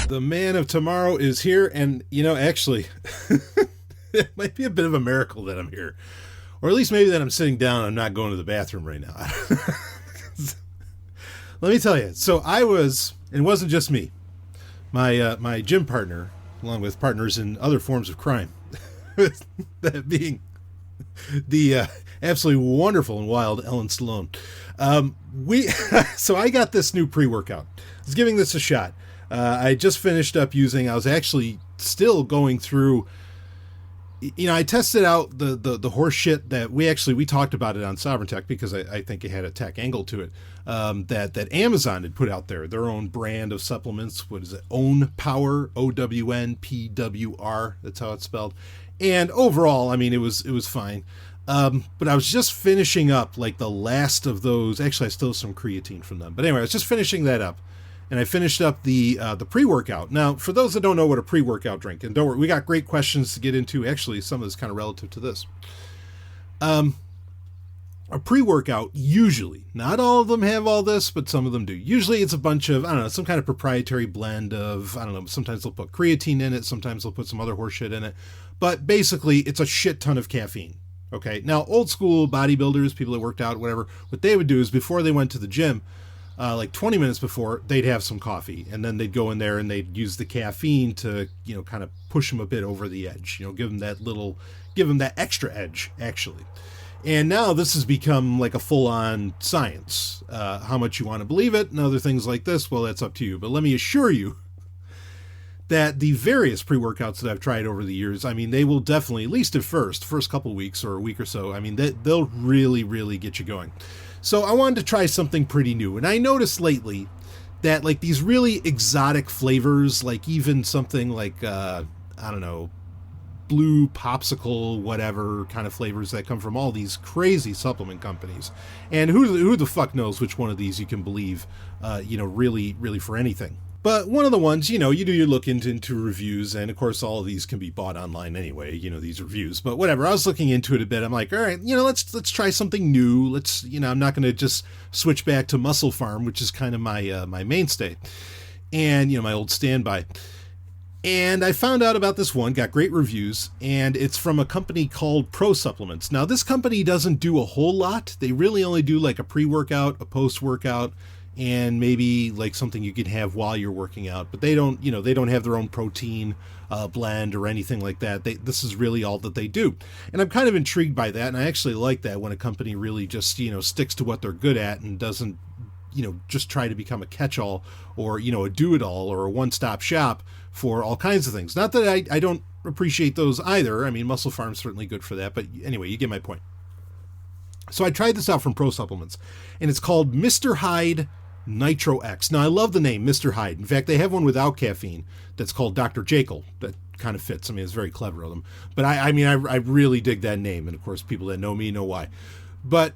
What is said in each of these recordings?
The man of tomorrow is here, and, actually, it might be a bit of a miracle that I'm here. Or at least maybe that I'm sitting down and I'm not going to the bathroom right now. Let me tell you. So I was, and it wasn't just me, my gym partner, along with partners in other forms of crime, that being the absolutely wonderful and wild Ellen Stallone. So I got this new pre-workout. I was giving this a shot. I just finished up I was actually still going through, I tested out the horse shit that we talked about it on Sovereign Tech because I think it had a tech angle to it, that Amazon had put out there, their own brand of supplements. What is it? Own Power, OWNPWR. That's how it's spelled. And overall, it was fine. But I was just finishing up like the last of those. Actually, I still have some creatine from them. But anyway, I was just finishing that up. And I finished up the pre-workout. Now, for those that don't know what a pre-workout drink, and don't worry, we got great questions to get into. Actually, some of this kind of relative to this. A pre-workout, usually, not all of them have all this, but some of them do. Usually it's a bunch of, some kind of proprietary blend of, sometimes they'll put creatine in it, sometimes they'll put some other horse shit in it. But basically, it's a shit ton of caffeine. Okay, now old school bodybuilders, people that worked out, whatever, what they would do is before they went to the gym, like 20 minutes before, they'd have some coffee, and then they'd go in there and they'd use the caffeine to, kind of push them a bit over the edge, give them that extra edge, actually. And now this has become like a full-on science. How much you want to believe it and other things like this, well, that's up to you. But let me assure you that the various pre-workouts that I've tried over the years, they will definitely, at least at first couple weeks or a week or so, they'll really, really get you going. So I wanted to try something pretty new. And I noticed lately that like these really exotic flavors, like even something like, blue popsicle, whatever kind of flavors that come from all these crazy supplement companies. And who the fuck knows which one of these you can believe, really, really for anything. But one of the ones, you do your look into reviews, and of course all of these can be bought online anyway, these reviews. But whatever, I was looking into it a bit. I'm like, all right, let's try something new. Let's, I'm not going to just switch back to Muscle Farm, which is kind of my mainstay, and my old standby. And I found out about this one, got great reviews, and it's from a company called Pro Supplements. Now, this company doesn't do a whole lot. They really only do like a pre-workout, a post-workout, and maybe like something you can have while you're working out. But they don't have their own protein blend or anything like that. This is really all that they do. And I'm kind of intrigued by that, and I actually like that when a company really just, sticks to what they're good at and doesn't, just try to become a catch-all or, a do-it-all or a one-stop shop for all kinds of things. Not that I don't appreciate those either. Muscle Farm's certainly good for that, but anyway, you get my point. So I tried this out from Pro Supplements, and it's called Mr. Hyde Nitro X. Now, I love the name, Mr. Hyde. In fact, they have one without caffeine that's called Dr. Jekyll. That kind of fits. It's very clever of them. But I really dig that name, and of course, people that know me know why. But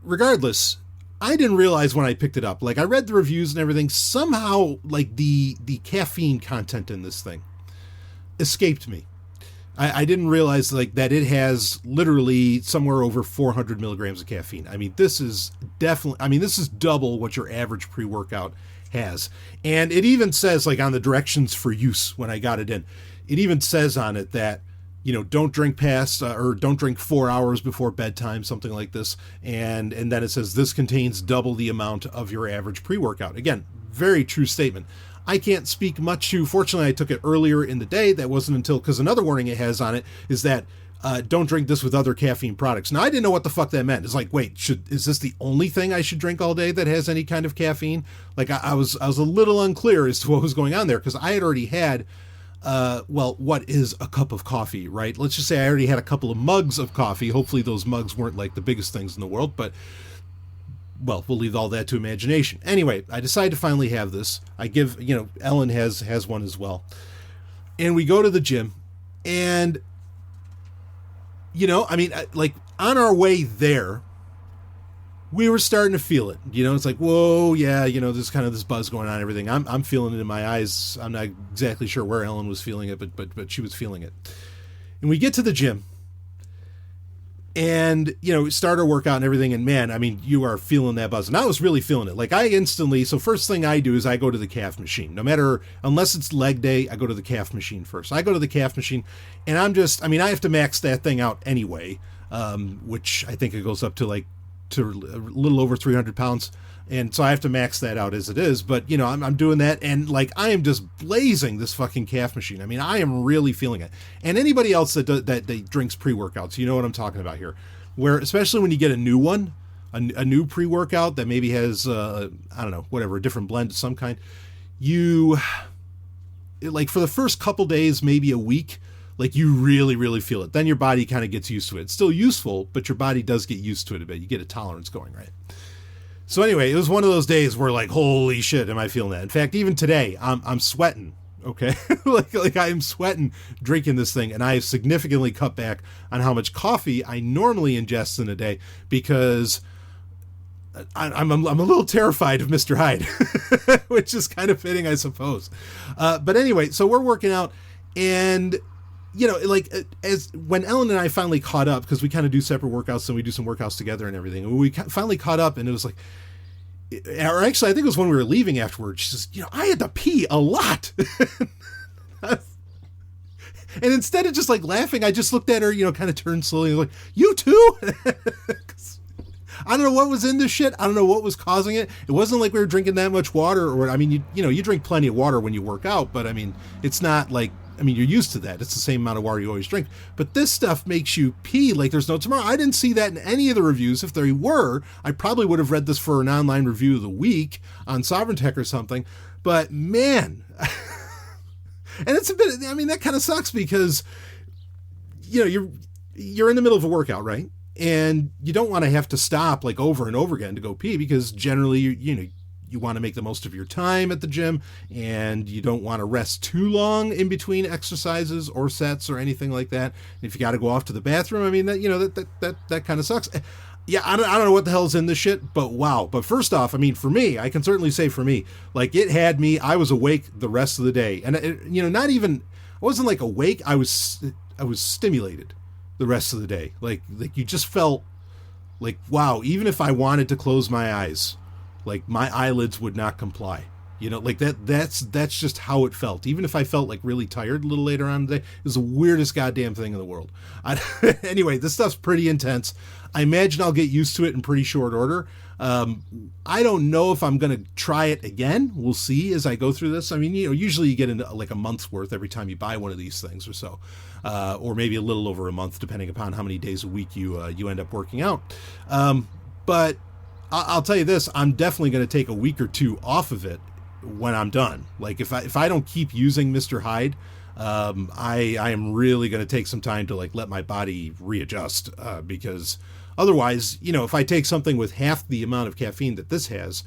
regardless, I didn't realize when I picked it up. Like, I read the reviews and everything. Somehow, like, the caffeine content in this thing escaped me. I didn't realize, like, that it has literally somewhere over 400 milligrams of caffeine. This is definitely, this is double what your average pre-workout has. And it even says, like, on the directions for use when I got it in, it even says on it that, don't drink past or don't drink 4 hours before bedtime, something like this. And then it says this contains double the amount of your average pre-workout. Again, very true statement. I can't speak much to, fortunately I took it earlier in the day. That wasn't until, because another warning it has on it is that don't drink this with other caffeine products. Now, I didn't know what the fuck that meant. It's like, wait, is this the only thing I should drink all day that has any kind of caffeine? Like, I was a little unclear as to what was going on there, because I had already had, what is a cup of coffee, right? Let's just say I already had a couple of mugs of coffee. Hopefully those mugs weren't like the biggest things in the world, but well, we'll leave all that to imagination. Anyway, I decided to finally have this. I give, Ellen has one as well. And we go to the gym, and, like, on our way there, we were starting to feel it. It's like, whoa, yeah, there's kind of this buzz going on and everything. I'm feeling it in my eyes. I'm not exactly sure where Ellen was feeling it, but she was feeling it. And we get to the gym, And, start our workout and everything. And man, I mean, you are feeling that buzz. And I was really feeling it. Like so first thing I do is I go to the calf machine. Unless it's leg day, I go to the calf machine first. I go to the calf machine and I have to max that thing out anyway, which I think it goes up to a little over 300 pounds. And so I have to max that out as it is. But, I'm doing that. And I am just blazing this fucking calf machine. I mean, I am really feeling it. And anybody else that drinks pre-workouts, you know what I'm talking about here. Where, especially when you get a new one, a new pre-workout that maybe has, I don't know, whatever, a different blend of some kind. For the first couple days, maybe a week, you really, really feel it. Then your body kind of gets used to it. It's still useful, but your body does get used to it a bit. You get a tolerance going, right? So anyway, it was one of those days where holy shit, am I feeling that? In fact, even today, I'm sweating. Okay, I am sweating drinking this thing, and I have significantly cut back on how much coffee I normally ingest in a day because I'm a little terrified of Mr. Hyde, which is kind of fitting, I suppose. But anyway, so we're working out, and as when Ellen and I finally caught up, because we kind of do separate workouts and we do some workouts together and everything, and we finally caught up, and it was or actually, I think it was when we were leaving afterwards. She says, I had to pee a lot. And instead of just laughing, I just looked at her, kind of turned slowly and you too? I don't know what was in this shit. I don't know what was causing it. It wasn't like we were drinking that much water, or, you drink plenty of water when you work out, but it's not you're used to that. It's the same amount of water you always drink. But this stuff makes you pee like there's no tomorrow. I didn't see that in any of the reviews. If there were, I probably would have read this for an online review of the week on Sovereign Tech or something. But man, and it's a bit, that kind of sucks because, you're in the middle of a workout, right? And you don't want to have to stop over and over again to go pee because generally, you want to make the most of your time at the gym, and you don't want to rest too long in between exercises or sets or anything like that. And if you got to go off to the bathroom, that kind of sucks. Yeah, I don't know what the hell's in this shit, but wow. But first off, for me, I can certainly say for me, it had me, I was awake the rest of the day. And not even, I wasn't awake, I was stimulated the rest of the day. You just felt wow, even if I wanted to close my eyes, my eyelids would not comply. That's just how it felt. Even if I felt really tired a little later on in the day, it was the weirdest goddamn thing in the world. Anyway, this stuff's pretty intense. I imagine I'll get used to it in pretty short order. I don't know if I'm going to try it again. We'll see as I go through this. Usually you get into a month's worth every time you buy one of these things or so, or maybe a little over a month, depending upon how many days a week you end up working out. But I'll tell you this, I'm definitely going to take a week or two off of it when I'm done. If I don't keep using Mr. Hyde, I am really going to take some time to let my body readjust, because otherwise, if I take something with half the amount of caffeine that this has,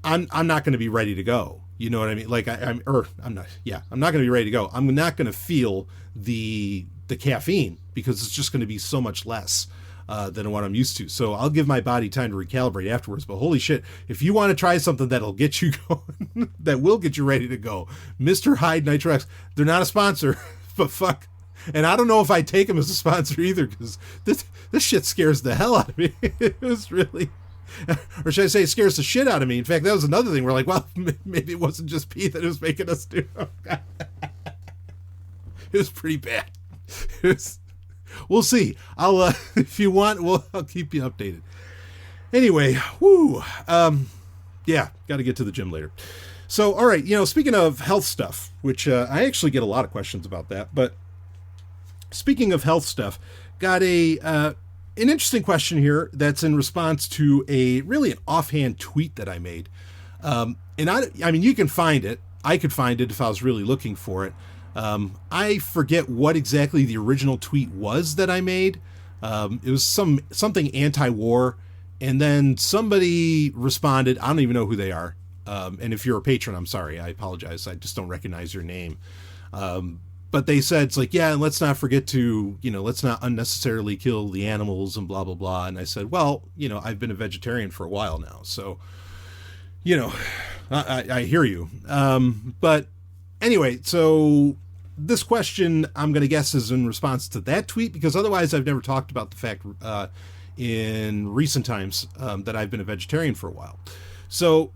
I'm not going to be ready to go. You know what I mean? I'm not going to be ready to go. I'm not going to feel the caffeine because it's just going to be so much less than what I'm used to. So I'll give my body time to recalibrate afterwards. But holy shit, if you want to try something that'll get you going, that will get you ready to go, Mr. Hyde Nitro X, they're not a sponsor, but fuck. And I don't know if I take them as a sponsor either, because this shit scares the hell out of me. It was really, or should I say, it scares the shit out of me. In fact, that was another thing. We're well, maybe it wasn't just Pete that it was making us do. It was pretty bad. We'll see. I'll if you want, I'll keep you updated. Anyway, yeah, got to get to the gym later. So, all right, speaking of health stuff, which I actually get a lot of questions about that, but speaking of health stuff, got an interesting question here that's in response to an offhand tweet that I made. And you can find it. I could find it if I was really looking for it. I forget what exactly the original tweet was that I made. It was something anti-war, and then somebody responded. I don't even know who they are. And if you're a patron, I'm sorry. I apologize. I just don't recognize your name. But they said, it's yeah, and let's not forget to, let's not unnecessarily kill the animals and blah, blah, blah. And I said, well, I've been a vegetarian for a while now. So, I hear you. But anyway, so this question, I'm going to guess, is in response to that tweet, because otherwise I've never talked about the fact in recent times that I've been a vegetarian for a while. So,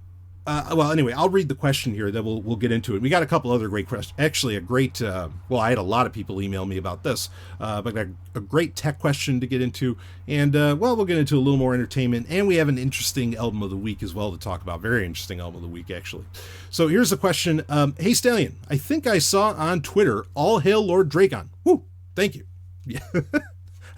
well, anyway, I'll read the question here, then we'll get into it. We got a couple other great questions. Actually, a great, well, I had a lot of people email me about this, but a great tech question to get into. And, well, we'll get into a little more entertainment. And we have an interesting album of the week as well to talk about. Very interesting album of the week, actually. So here's the question. Hey, Stallion, I think I saw on Twitter, all hail Lord Dragon. Woo, thank you. Yeah.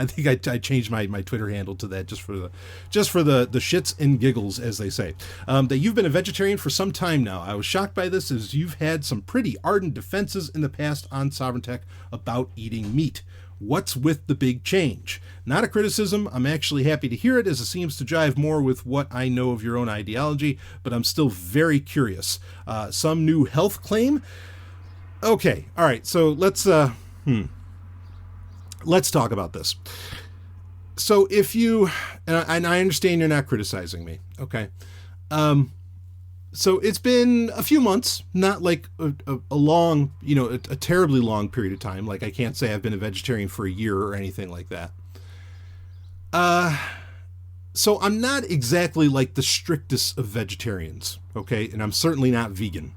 I think I changed my Twitter handle to that just for the shits and giggles, as they say. That you've been a vegetarian for some time now. I was shocked by this, as you've had some pretty ardent defenses in the past on Sovereign Tech about eating meat. What's with the big change? Not a criticism. I'm actually happy to hear it, as it seems to jive more with what I know of your own ideology, but I'm still very curious. Some new health claim? Okay, all right, so let's talk about this. So if you, and I understand you're not criticizing me, okay? So it's been a few months, not like a long, a terribly long period of time. Like, I can't say I've been a vegetarian for a year or anything like that. So I'm not exactly like the strictest of vegetarians, okay? And I'm certainly not vegan.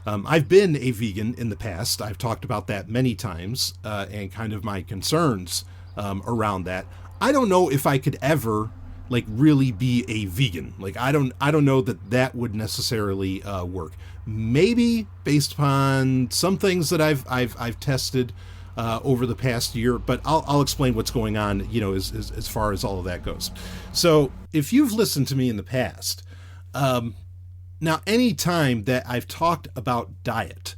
I've been a vegan in the past. I've talked about that many times, and kind of my concerns around that. I don't know if I could ever like really be a vegan. Like, I don't know that would necessarily work. Maybe based upon some things that I've tested over the past year, but I'll explain what's going on, as far as all of that goes. So if you've listened to me in the past, now, any time that I've talked about diet,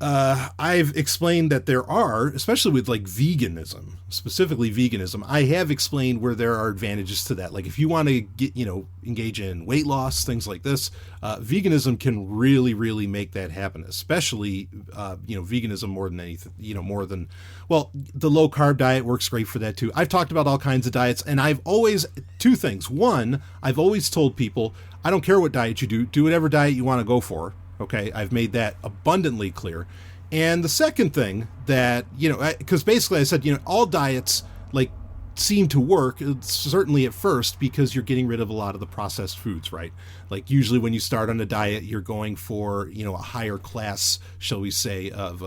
I've explained that there are, especially with like veganism, specifically veganism, I have explained where there are advantages to that. Like, if you want to get, engage in weight loss, things like this, veganism can really, really make that happen, especially, veganism more than anything, well, the low carb diet works great for that too. I've talked about all kinds of diets, and I've always, two things. One, I've always told people, I don't care what diet you do whatever diet you want to go for. Okay, I've made that abundantly clear. And the second thing that, because basically I said, all diets like seem to work, certainly at first, because you're getting rid of a lot of the processed foods, right? Like, usually when you start on a diet, you're going for, a higher class, shall we say, of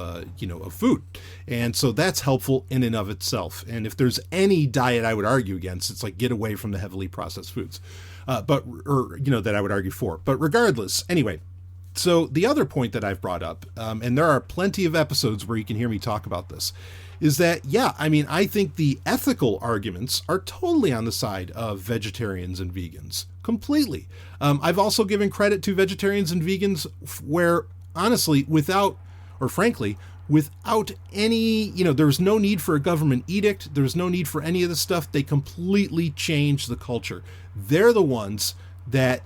food. And so that's helpful in and of itself. And if there's any diet I would argue against, it's like, get away from the heavily processed foods. That I would argue for. But regardless, anyway, so the other point that I've brought up, and there are plenty of episodes where you can hear me talk about this, is that, I think the ethical arguments are totally on the side of vegetarians and vegans. Completely. I've also given credit to vegetarians and vegans where, honestly, without any, there's no need for a government edict. There's no need for any of this stuff. They completely changed the culture. They're the ones that,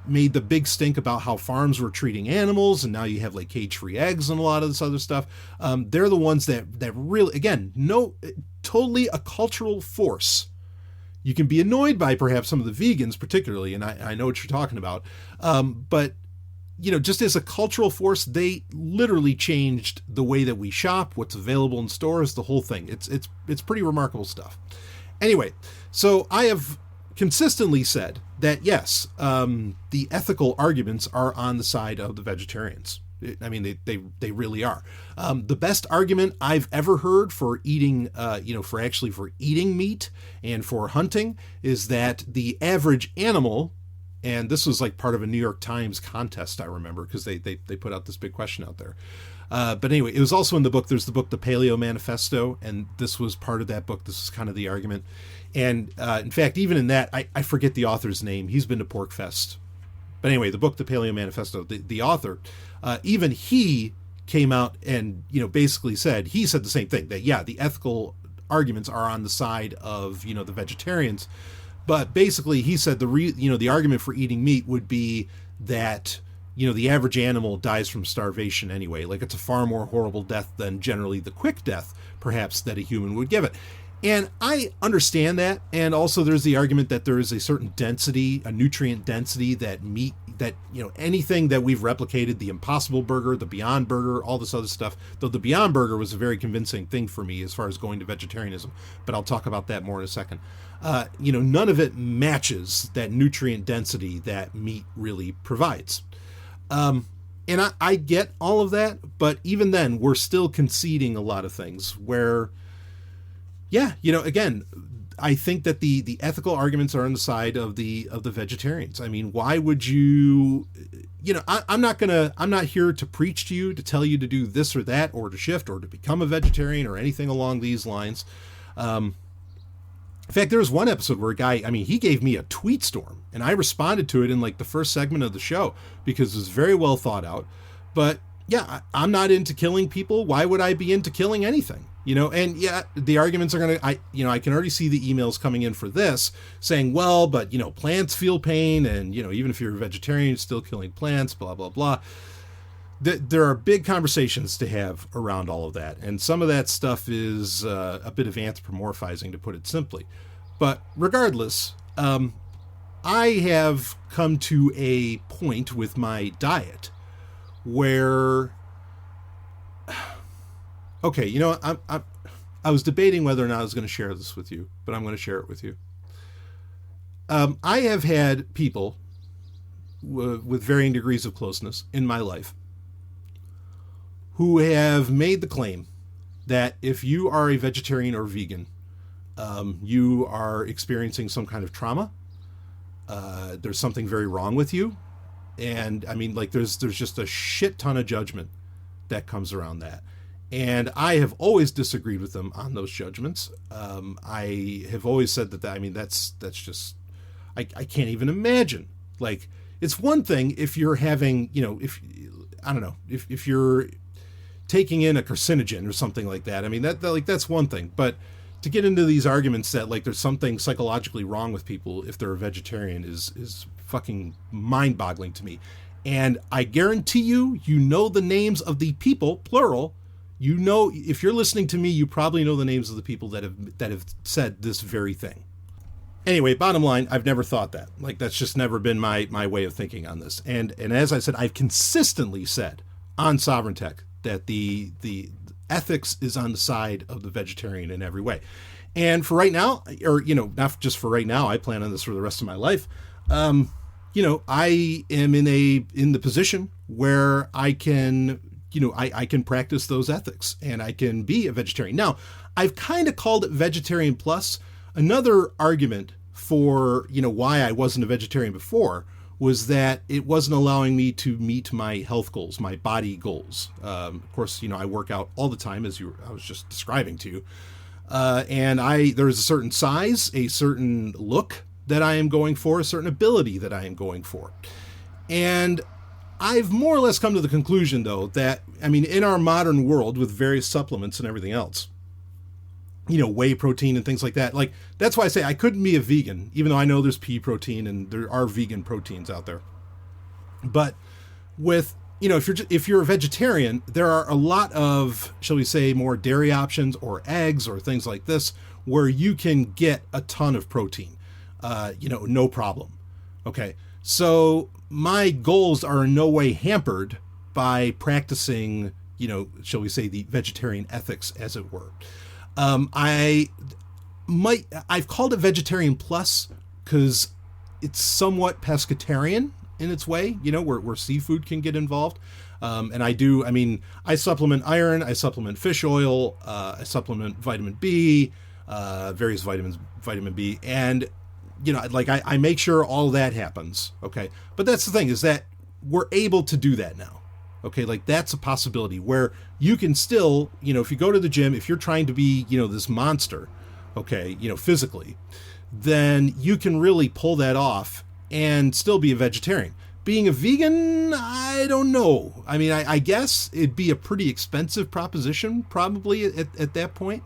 made the big stink about how farms were treating animals, and now you have like cage-free eggs and a lot of this other stuff. They're the ones that really, again, totally a cultural force. You can be annoyed by perhaps some of the vegans particularly, and I know what you're talking about. But just as a cultural force, they literally changed the way that we shop, what's available in stores, the whole thing. It's pretty remarkable stuff. Anyway, so I have consistently said that, yes, the ethical arguments are on the side of the vegetarians. They really are. The best argument I've ever heard for eating, for eating meat and for hunting is that the average animal, and this was like part of a New York Times contest, I remember, because they put out this big question out there. But anyway, it was also in the book. There's the book, The Paleo Manifesto, and this was part of that book. This is kind of the argument. And in fact, even in that, I forget the author's name. He's been to Porkfest. But anyway, the book, The Paleo Manifesto, the author, even he came out and, basically said the same thing, that, the ethical arguments are on the side of, the vegetarians. But basically, he said the argument for eating meat would be that, the average animal dies from starvation anyway. Like, it's a far more horrible death than generally the quick death, perhaps, that a human would give it. And I understand that. And also there's the argument that there is a certain density, a nutrient density that meat, that, anything that we've replicated, the Impossible Burger, the Beyond Burger, all this other stuff, though the Beyond Burger was a very convincing thing for me as far as going to vegetarianism, but I'll talk about that more in a second. None of it matches that nutrient density that meat really provides. And I get all of that, but even then, we're still conceding a lot of things where, again, I think that the ethical arguments are on the side of the vegetarians. I mean, why would you, I'm not here to preach to you, to tell you to do this or that, or to shift, or to become a vegetarian, or anything along these lines. In fact, there was one episode where a guy, he gave me a tweet storm, and I responded to it in like the first segment of the show because it was very well thought out. But yeah, I'm not into killing people. Why would I be into killing anything? And yeah, the arguments are going to, I can already see the emails coming in for this saying, well, but, plants feel pain. And, even if you're a vegetarian, you're still killing plants, blah, blah, blah. There are big conversations to have around all of that. And some of that stuff is a bit of anthropomorphizing, to put it simply. But regardless, I have come to a point with my diet where, okay, I was debating whether or not I was going to share this with you, but I'm going to share it with you. I have had people with varying degrees of closeness in my life who have made the claim that if you are a vegetarian or vegan, you are experiencing some kind of trauma. There's something very wrong with you. And there's just a shit ton of judgment that comes around that. And I have always disagreed with them on those judgments. I have always said that's just, I can't even imagine. Like, it's one thing if you're having, if you're taking in a carcinogen or something like that. That's one thing. But to get into these arguments that there's something psychologically wrong with people if they're a vegetarian is fucking mind-boggling to me. And I guarantee you the names of the people, plural. If you're listening to me, you probably know the names of the people that have said this very thing. Anyway, bottom line, I've never thought that. That's just never been my way of thinking on this. And as I said, I've consistently said on Sovereign Tech that the ethics is on the side of the vegetarian in every way. And for right now, or, not just for right now, I plan on this for the rest of my life. I am in the position where I can, I can practice those ethics and I can be a vegetarian. Now, I've kind of called it vegetarian plus. Another argument for, why I wasn't a vegetarian before was that it wasn't allowing me to meet my health goals, my body goals. Of course, I work out all the time, as I was just describing to you. And there's a certain size, a certain look that I am going for, a certain ability that I am going for. And I've more or less come to the conclusion, though, that, in our modern world with various supplements and everything else, whey protein and things like that, that's why I say I couldn't be a vegan, even though I know there's pea protein and there are vegan proteins out there. But with, if you're a vegetarian, there are a lot of, shall we say, more dairy options or eggs or things like this where you can get a ton of protein. No problem. Okay. So my goals are in no way hampered by practicing, shall we say, the vegetarian ethics, as it were. I've called it vegetarian plus because it's somewhat pescatarian in its way, where seafood can get involved. And I supplement iron, I supplement fish oil, I supplement vitamin B, various vitamins, vitamin B, and I make sure all that happens. Okay. But that's the thing, is that we're able to do that now. Okay. That's a possibility where you can still, if you go to the gym, if you're trying to be, this monster, okay, physically, then you can really pull that off and still be a vegetarian. Being a vegan, I don't know. I guess it'd be a pretty expensive proposition probably at that point,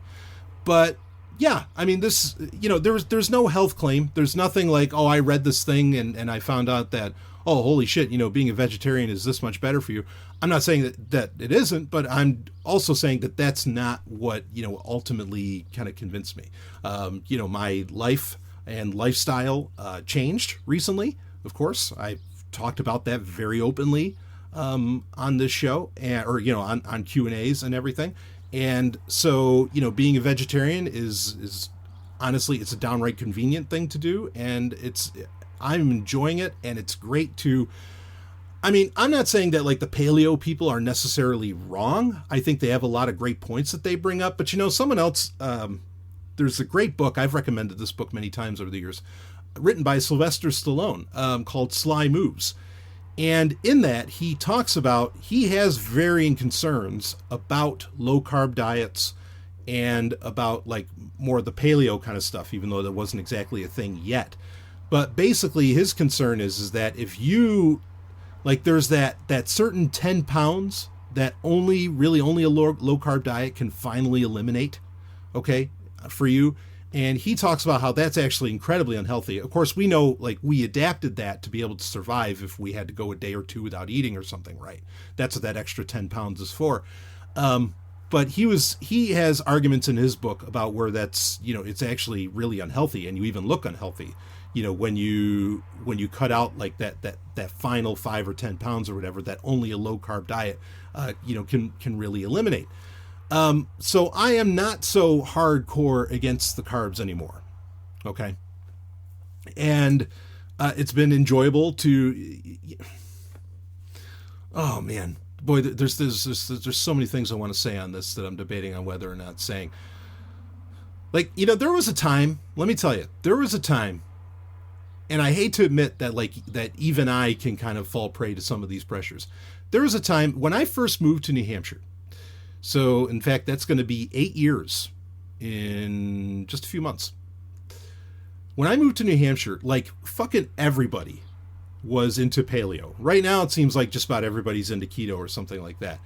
but yeah, this, there's no health claim. There's nothing like, oh, I read this thing and I found out that oh, holy shit, being a vegetarian is this much better for you. I'm not saying that it isn't, but I'm also saying that that's not what, ultimately kind of convinced me. My life and lifestyle changed recently. Of course, I've talked about that very openly on this show, or on Q&As and everything. And so, being a vegetarian is honestly, it's a downright convenient thing to do, and I'm enjoying it, and it's great to. I mean, I'm not saying that like the paleo people are necessarily wrong. I think they have a lot of great points that they bring up, but someone else. There's a great book, I've recommended this book many times over the years, written by Sylvester Stallone, called Sly Moves. And in that, he talks about, he has varying concerns about low-carb diets and about, like, more of the paleo kind of stuff, even though that wasn't exactly a thing yet. But basically, his concern is that if you, like, there's that certain 10 pounds that only a low-carb diet can finally eliminate, okay, for you. And he talks about how that's actually incredibly unhealthy. Of course, we know, like, we adapted that to be able to survive if we had to go a day or two without eating or something, right? That's what that extra 10 pounds is for. But he has arguments in his book about where that's, it's actually really unhealthy, and you even look unhealthy, when you cut out like that final 5 or 10 pounds or whatever that only a low carb diet, can really eliminate. So I am not so hardcore against the carbs anymore. Okay. And, it's been enjoyable to, oh man, boy, there's so many things I want to say on this that I'm debating on whether or not saying. Like, there was a time, let me tell you, and I hate to admit that, like, that even I can kind of fall prey to some of these pressures. There was a time when I first moved to New Hampshire. So, in fact, that's going to be 8 years in just a few months. When I moved to New Hampshire, like, fucking everybody was into paleo. Right now, it seems like just about everybody's into keto or something like that.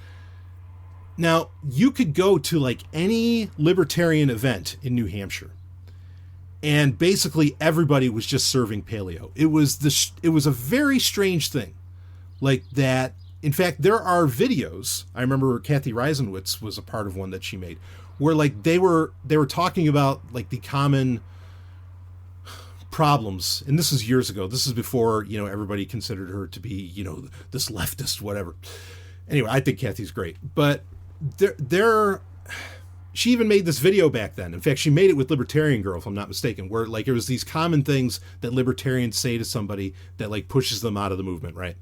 Now, you could go to, like, any libertarian event in New Hampshire, and basically everybody was just serving paleo. It was a very strange thing. Like that. In fact, there are videos, I remember Kathy Reisenwitz was a part of one that she made, where like they were talking about like the common problems. And this is years ago. This is before, everybody considered her to be, this leftist, whatever. Anyway, I think Kathy's great. But she even made this video back then. In fact, she made it with Libertarian Girl, if I'm not mistaken, where like it was these common things that libertarians say to somebody that like pushes them out of the movement, right?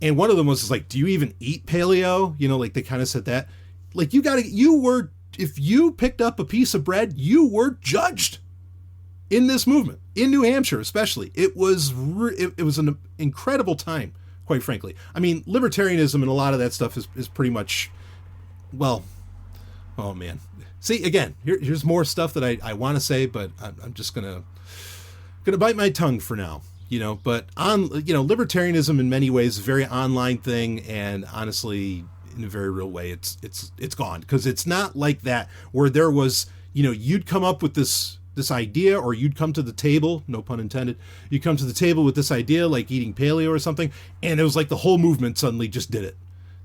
And one of them was like, do you even eat paleo? Like they kind of said that. Like if you picked up a piece of bread, you were judged in this movement, in New Hampshire especially. It was an incredible time, quite frankly. I mean, libertarianism and a lot of that stuff is pretty much, well, oh man. See, again, here's more stuff that I want to say, but I'm just gonna bite my tongue for now. But libertarianism in many ways is a very online thing, and honestly, in a very real way, it's gone, because it's not like that where there was, you'd come up with this idea, or you'd come to the table, no pun intended, you come to the table with this idea like eating paleo or something, and it was like the whole movement suddenly just did it.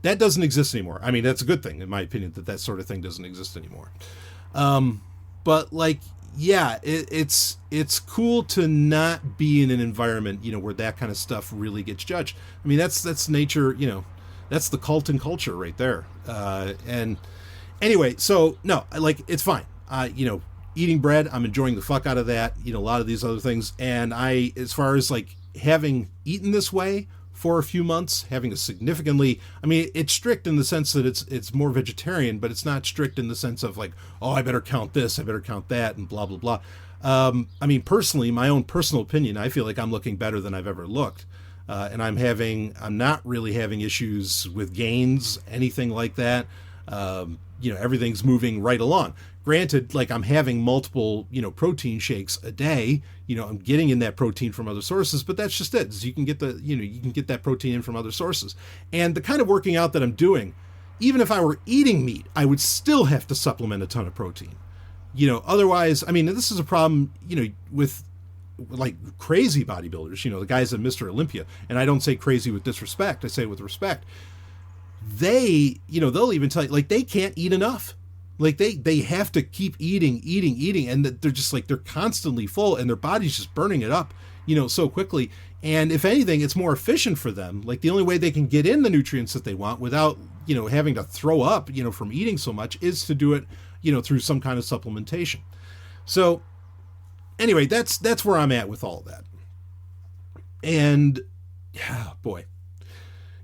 That doesn't exist anymore. I mean, that's a good thing, in my opinion, that sort of thing doesn't exist anymore. But like, yeah, it's cool to not be in an environment, where that kind of stuff really gets judged. I mean, that's nature, that's the cult and culture right there. And anyway, so no, like, it's fine. Eating bread, I'm enjoying the fuck out of that, a lot of these other things. And as far as like having eaten this way for a few months, having a significantly, I mean, it's strict in the sense that it's more vegetarian, but it's not strict in the sense of like, oh, I better count this, I better count that, and blah, blah, blah. I mean, personally, my own personal opinion, I feel like I'm looking better than I've ever looked. And I'm not really having issues with gains, anything like that. Everything's moving right along. Granted, like, I'm having multiple, protein shakes a day, I'm getting in that protein from other sources, but that's just it. You can get that protein in from other sources. And the kind of working out that I'm doing, even if I were eating meat, I would still have to supplement a ton of protein. Otherwise, I mean, this is a problem, with like crazy bodybuilders, the guys at Mr. Olympia, and I don't say crazy with disrespect, I say with respect, they, they'll even tell you, like, they can't eat enough. Like they have to keep eating, and they're just like, they're constantly full, and their body's just burning it up, so quickly. And if anything, it's more efficient for them. Like, the only way they can get in the nutrients that they want without, having to throw up, from eating so much, is to do it, through some kind of supplementation. So anyway, that's where I'm at with all of that. And yeah, boy.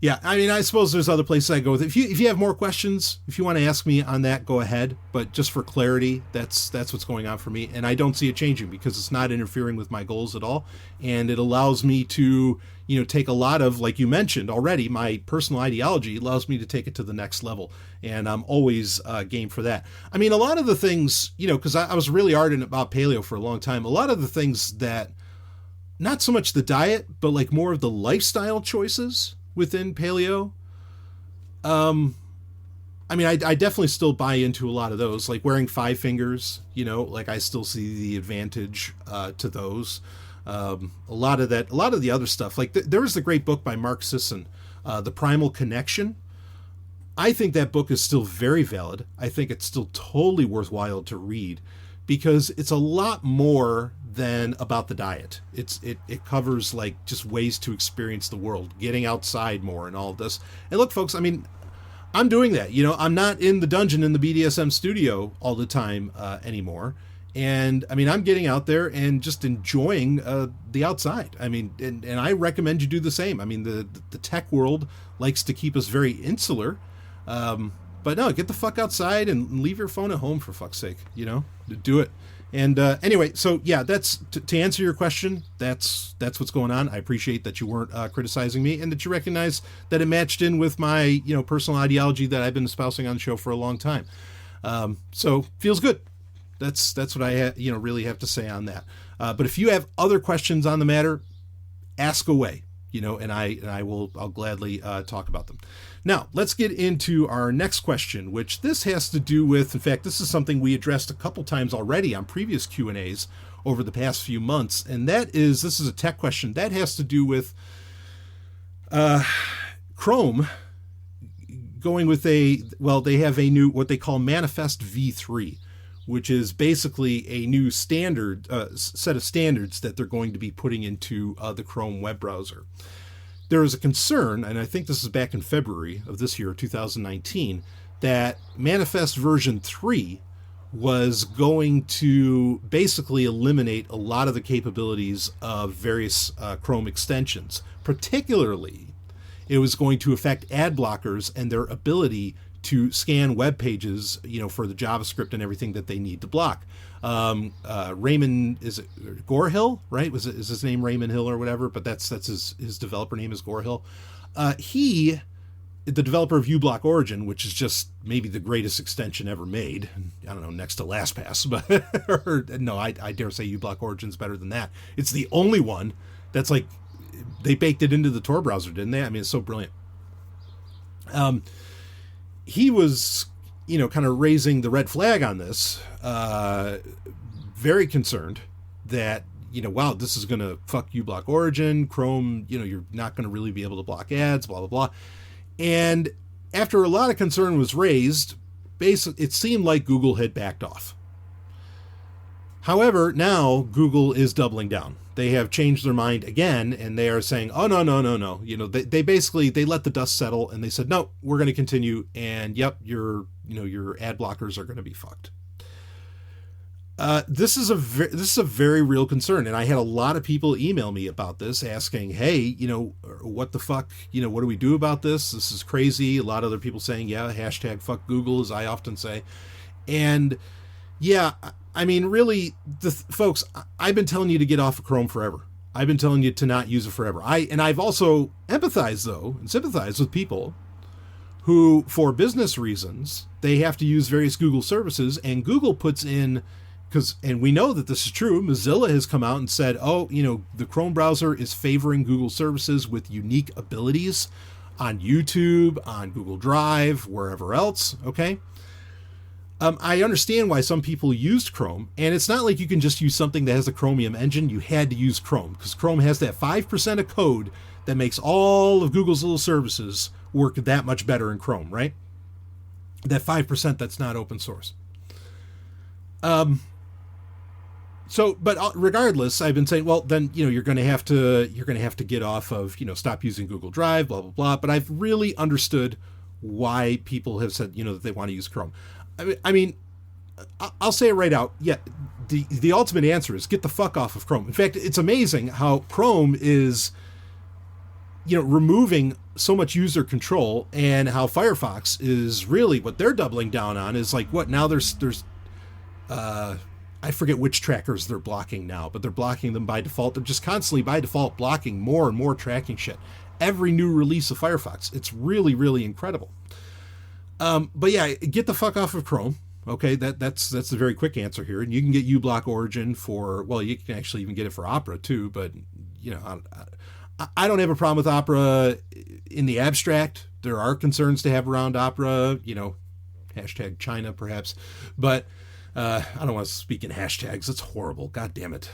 Yeah, I mean, I suppose there's other places I go with it. If you have more questions, if you want to ask me on that, go ahead. But just for clarity, that's what's going on for me. And I don't see it changing because it's not interfering with my goals at all. And it allows me to, take a lot of, like you mentioned already, my personal ideology allows me to take it to the next level. And I'm always game for that. I mean, a lot of the things, because I was really ardent about paleo for a long time. A lot of the things that, not so much the diet, but like more of the lifestyle choices within paleo. I mean, I definitely still buy into a lot of those, like wearing 5 fingers, like I still see the advantage to those. A lot of the other stuff, like there was the great book by Mark Sisson, The Primal Connection. I think that book is still very valid. I think it's still totally worthwhile to read because it's a lot more than about the diet. It covers like just ways to experience the world, getting outside more and all of this. And look, folks, I mean, I'm doing that. I'm not in the dungeon in the BDSM studio all the time anymore. And I mean, I'm getting out there and just enjoying the outside. I mean, and I recommend you do the same. I mean, the tech world likes to keep us very insular. But no, get the fuck outside and leave your phone at home, for fuck's sake. Do it. And anyway, so yeah, that's to answer your question. That's what's going on. I appreciate that you weren't criticizing me and that you recognize that it matched in with my personal ideology that I've been espousing on the show for a long time. So feels good. That's what I really have to say on that. But if you have other questions on the matter, ask away. And I'll gladly talk about them. Now, let's get into our next question, which this has to do with, in fact, this is something we addressed a couple times already on previous Q&As over the past few months, and this is a tech question that has to do with Chrome going with they have a new, what they call Manifest v3, which is basically a new standard, set of standards that they're going to be putting into the Chrome web browser. There is a concern, and I think this is back in February of this year, 2019, that Manifest version 3 was going to basically eliminate a lot of the capabilities of various Chrome extensions. Particularly, it was going to affect ad blockers and their ability to scan web pages, for the JavaScript and everything that they need to block. Raymond, is it Gorehill, right? Is his name Raymond Hill or whatever? But that's his developer name is Gorehill. He, the developer of uBlock Origin, which is just maybe the greatest extension ever made. I don't know, next to LastPass, but no, I dare say uBlock Origin's better than that. It's the only one that's like, they baked it into the Tor browser, didn't they? I mean, it's so brilliant. He was, kind of raising the red flag on this, very concerned that, wow, this is going to fuck uBlock Origin, Chrome, you're not going to really be able to block ads, blah, blah, blah. And after a lot of concern was raised, basically, it seemed like Google had backed off. However, now Google is doubling down. They have changed their mind again, and they are saying, oh, no. They basically, they let the dust settle, and they said, no, we're going to continue, and yep, your ad blockers are going to be fucked. This is a very real concern, and I had a lot of people email me about this, asking, hey, what the fuck, what do we do about this? This is crazy. A lot of other people saying, yeah, hashtag fuck Google, as I often say. And yeah, I mean, really, folks, I've been telling you to get off of Chrome forever. I've been telling you to not use it forever. I've also empathized, though, and sympathized with people who, for business reasons, they have to use various Google services, and Google puts in, and we know that this is true, Mozilla has come out and said, oh, the Chrome browser is favoring Google services with unique abilities on YouTube, on Google Drive, wherever else, okay? I understand why some people used Chrome, and it's not like you can just use something that has a Chromium engine. You had to use Chrome, because Chrome has that 5% of code that makes all of Google's little services work that much better in Chrome, right? That 5% that's not open source. But regardless, I've been saying, well, then, you're going to have to get off of, stop using Google Drive, blah, blah, blah. But I've really understood why people have said, that they want to use Chrome. I mean, I'll say it right out. Yeah, the ultimate answer is get the fuck off of Chrome. In fact, it's amazing how Chrome is, removing so much user control, and how Firefox is really what they're doubling down on is like, what now there's I forget which trackers they're blocking now, but they're blocking them by default. They're just constantly by default blocking more and more tracking shit. Every new release of Firefox. It's really, really incredible. But yeah, get the fuck off of Chrome. Okay, that's the very quick answer here. And you can get uBlock Origin for, well, you can actually even get it for Opera too, but I don't have a problem with Opera in the abstract. There are concerns to have around Opera, hashtag China perhaps, but I don't want to speak in hashtags. It's horrible. God damn it.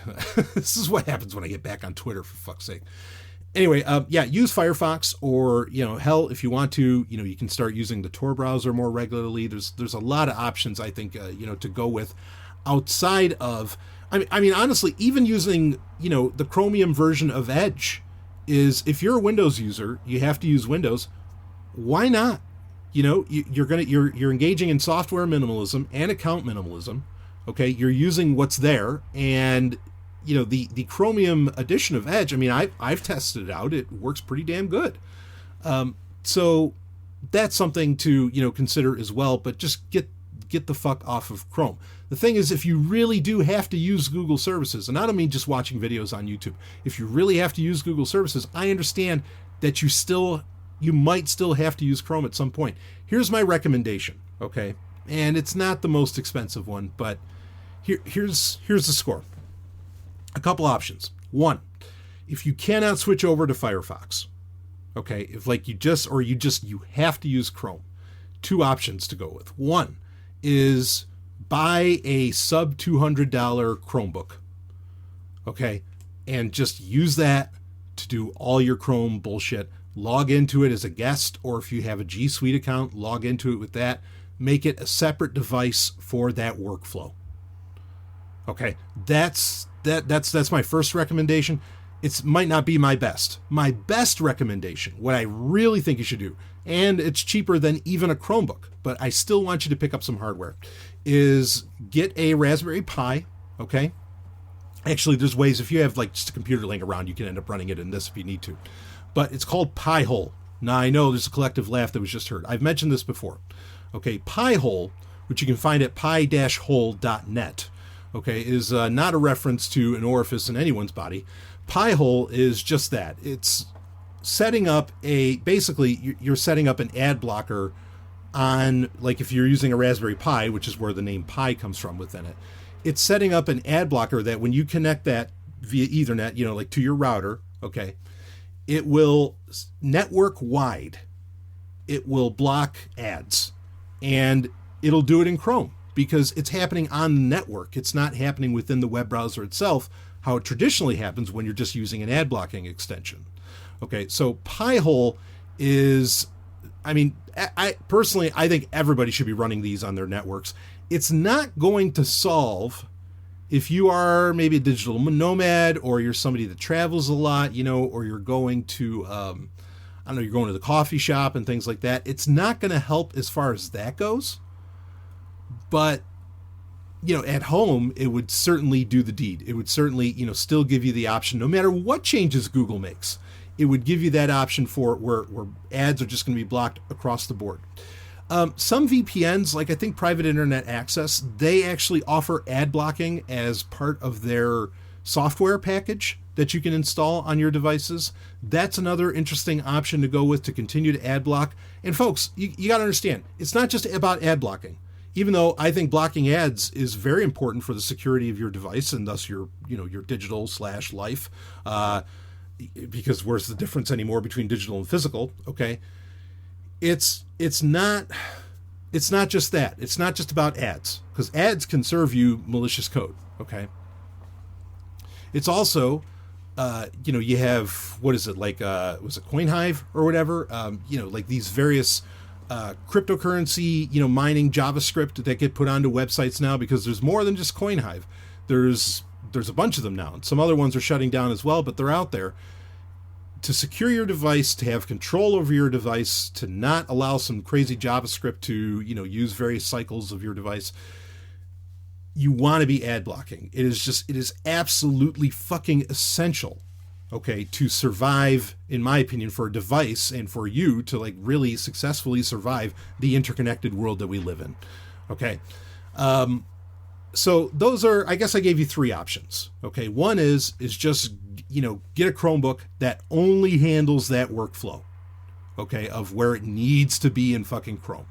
This is what happens when I get back on Twitter, for fuck's sake. Anyway, use Firefox, or, hell, if you want to, you can start using the Tor browser more regularly. There's a lot of options, I think, to go with outside of, I mean, honestly, even using, the Chromium version of Edge is, if you're a Windows user, you have to use Windows. Why not? You're engaging in software minimalism and account minimalism. Okay. You're using what's there, and, the Chromium edition of Edge, I mean, I've tested it out. It works pretty damn good. So that's something to, consider as well, but just get the fuck off of Chrome. The thing is, if you really do have to use Google services, and I don't mean just watching videos on YouTube, if you really have to use Google services, I understand that you might still have to use Chrome at some point. Here's my recommendation. Okay. And it's not the most expensive one, but here's the score. A couple options. One, if you cannot switch over to Firefox, okay, if like you have to use Chrome, two options to go with. One is buy a sub $200 Chromebook, okay, and just use that to do all your Chrome bullshit. Log into it as a guest, or if you have a G Suite account, log into it with that. Make it a separate device for that workflow. Okay, that's my first recommendation. It might not be my best. My best recommendation, what I really think you should do, and it's cheaper than even a Chromebook, but I still want you to pick up some hardware, is get a Raspberry Pi, okay? Actually, there's ways, if you have like just a computer laying around, you can end up running it in this if you need to. But it's called Pi-hole. Now, I know there's a collective laugh that was just heard. I've mentioned this before. Okay, Pi-hole, which you can find at pi-hole.net, okay, is not a reference to an orifice in anyone's body. Pi-hole is just that. It's setting up basically, you're setting up an ad blocker on, like if you're using a Raspberry Pi, which is where the name Pi comes from within it. It's setting up an ad blocker that when you connect that via Ethernet, like to your router, okay, it will network wide. It will block ads, and it'll do it in Chrome because it's happening on the network. It's not happening within the web browser itself, how it traditionally happens when you're just using an ad blocking extension. Okay, so Pi-hole is, I mean, I personally, I think everybody should be running these on their networks. It's not going to solve, if you are maybe a digital nomad, or you're somebody that travels a lot, or you're going to, you're going to the coffee shop and things like that. It's not going to help as far as that goes. But, at home, it would certainly do the deed. It would certainly, still give you the option, no matter what changes Google makes. It would give you that option for where ads are just going to be blocked across the board. Some VPNs, like I think Private Internet Access, they actually offer ad blocking as part of their software package that you can install on your devices. That's another interesting option to go with to continue to ad block. And folks, you got to understand, it's not just about ad blocking. Even though I think blocking ads is very important for the security of your device and thus your digital/life, because where's the difference anymore between digital and physical? Okay. It's not it's not just that. It's not just about ads, because ads can serve you malicious code. Okay. It's also, you have, what is it, like, was it CoinHive or whatever? Like these various cryptocurrency, mining JavaScript that get put onto websites now, because there's more than just CoinHive. There's a bunch of them now. And some other ones are shutting down as well, but they're out there. To secure your device, to have control over your device, to not allow some crazy JavaScript to, use various cycles of your device, you want to be ad blocking. It is absolutely fucking essential, okay, to survive, in my opinion, for a device and for you to like really successfully survive the interconnected world that we live in. Okay. So those are, I guess I gave you three options. Okay. One is just, get a Chromebook that only handles that workflow. Okay. Of where it needs to be in fucking Chrome.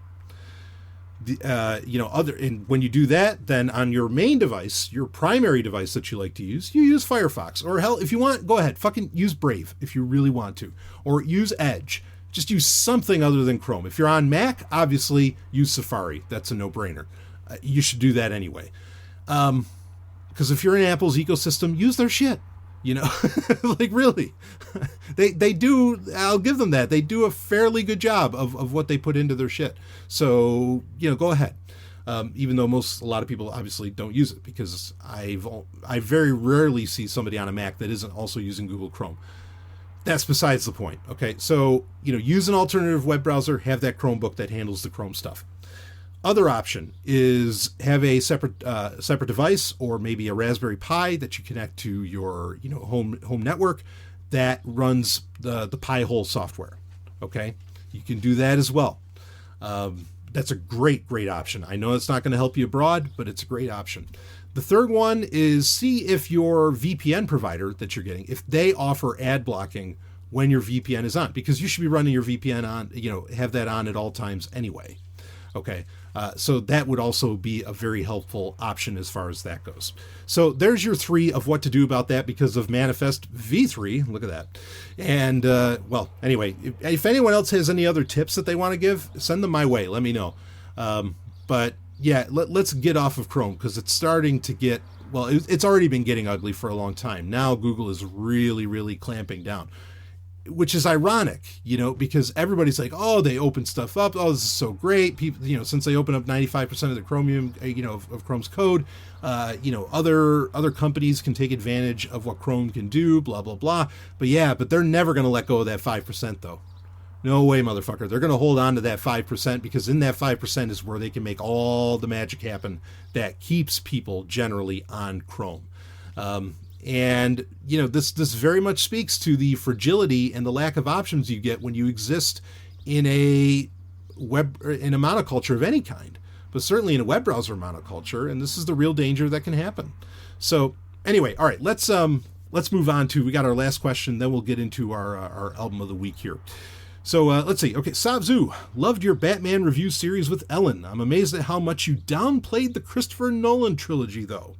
And when you do that, then on your main device, your primary device that you like to use, you use Firefox. Or hell, if you want, go ahead, fucking use Brave if you really want to. Or use Edge. Just use something other than Chrome. If you're on Mac, obviously use Safari. That's a no-brainer. You should do that anyway. Because if you're in Apple's ecosystem, use their shit. Like really, they do. I'll give them that. They do a fairly good job of what they put into their shit. So, go ahead. Even though a lot of people obviously don't use it, because I very rarely see somebody on a Mac that isn't also using Google Chrome. That's besides the point. Okay. So, use an alternative web browser, have that Chromebook that handles the Chrome stuff. Other option is have a separate device, or maybe a Raspberry Pi that you connect to your home network that runs the Pi-hole software. Okay, you can do that as well. That's a great option. I know it's not going to help you abroad, but it's a great option. The third one is see if your VPN provider that you're getting, if they offer ad blocking when your VPN is on, because you should be running your VPN on, have that on at all times anyway. Okay, so that would also be a very helpful option as far as that goes. So there's your three of what to do about that because of Manifest V3. Look at that. And, anyway, if anyone else has any other tips that they want to give, send them my way. Let me know. But, yeah, let's get off of Chrome, because it's starting to get, it's already been getting ugly for a long time. Now Google is really, really clamping down. Which is ironic, because everybody's like, oh, they open stuff up. Oh, this is so great. People, since they open up 95% of the Chromium, of Chrome's code, other companies can take advantage of what Chrome can do, blah, blah, blah. But they're never going to let go of that 5% though. No way, motherfucker. They're going to hold on to that 5%, because in that 5% is where they can make all the magic happen that keeps people generally on Chrome. And, this very much speaks to the fragility and the lack of options you get when you exist in a monoculture of any kind, but certainly in a web browser monoculture. And this is the real danger that can happen. So anyway, all right, let's move on to, we got our last question, then we'll get into our album of the week here. So let's see. Okay, Sabzu, loved your Batman review series with Ellen. I'm amazed at how much you downplayed the Christopher Nolan trilogy, though.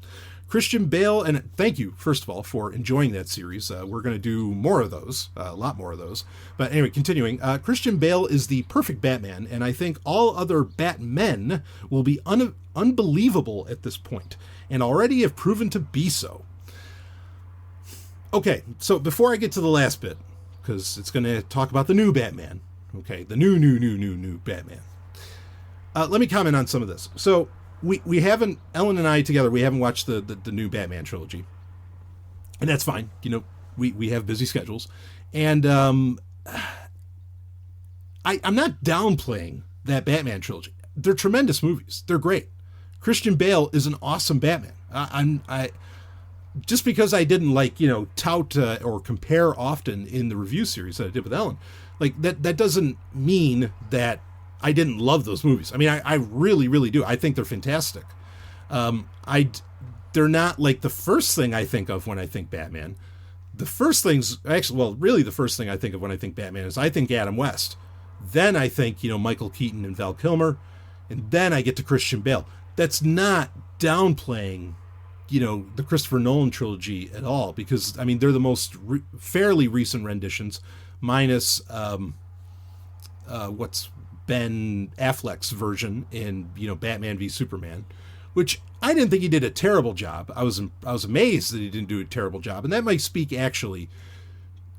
Christian Bale, and thank you, first of all, for enjoying that series. We're going to do more of those, a lot more of those. But anyway, continuing, Christian Bale is the perfect Batman, and I think all other Batmen will be unbelievable at this point, and already have proven to be so. Okay, so before I get to the last bit, because it's going to talk about the new Batman, okay, the new Batman. Let me comment on some of this. So, we haven't, Ellen and I together, we haven't watched the new Batman trilogy. And that's fine. We have busy schedules. And I'm not downplaying that Batman trilogy. They're tremendous movies. They're great. Christian Bale is an awesome Batman. I just because I didn't tout or compare often in the review series that I did with Ellen, that doesn't mean that I didn't love those movies. I mean, I really, really do. I think they're fantastic. They're not like the first thing I think of when I think Batman. The first thing's really the first thing I think of when I think Batman is I think Adam West. Then I think, Michael Keaton and Val Kilmer. And then I get to Christian Bale. That's not downplaying, the Christopher Nolan trilogy at all, because, I mean, they're the most fairly recent renditions, minus, Ben Affleck's version in, Batman v Superman, which I didn't think he did a terrible job. I was amazed that he didn't do a terrible job, and that might speak actually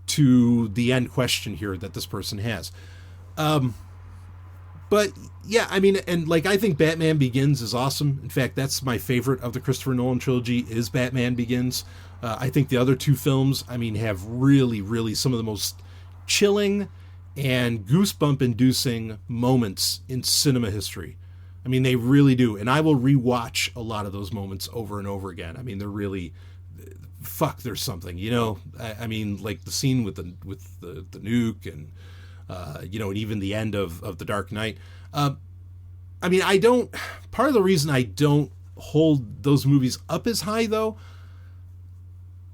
to the end question here that this person has. But yeah, I mean, and like, I think Batman Begins is awesome. In fact, that's my favorite of the Christopher Nolan trilogy, is Batman Begins. I think the other two films, I mean, have really, really some of the most chilling and goosebump-inducing moments in cinema history. I mean, they really do. And I will rewatch a lot of those moments over and over again. I mean, they're really, there's something, I mean, like the scene with the nuke and, and even the end of The Dark Knight. I mean, part of the reason I don't hold those movies up as high, though,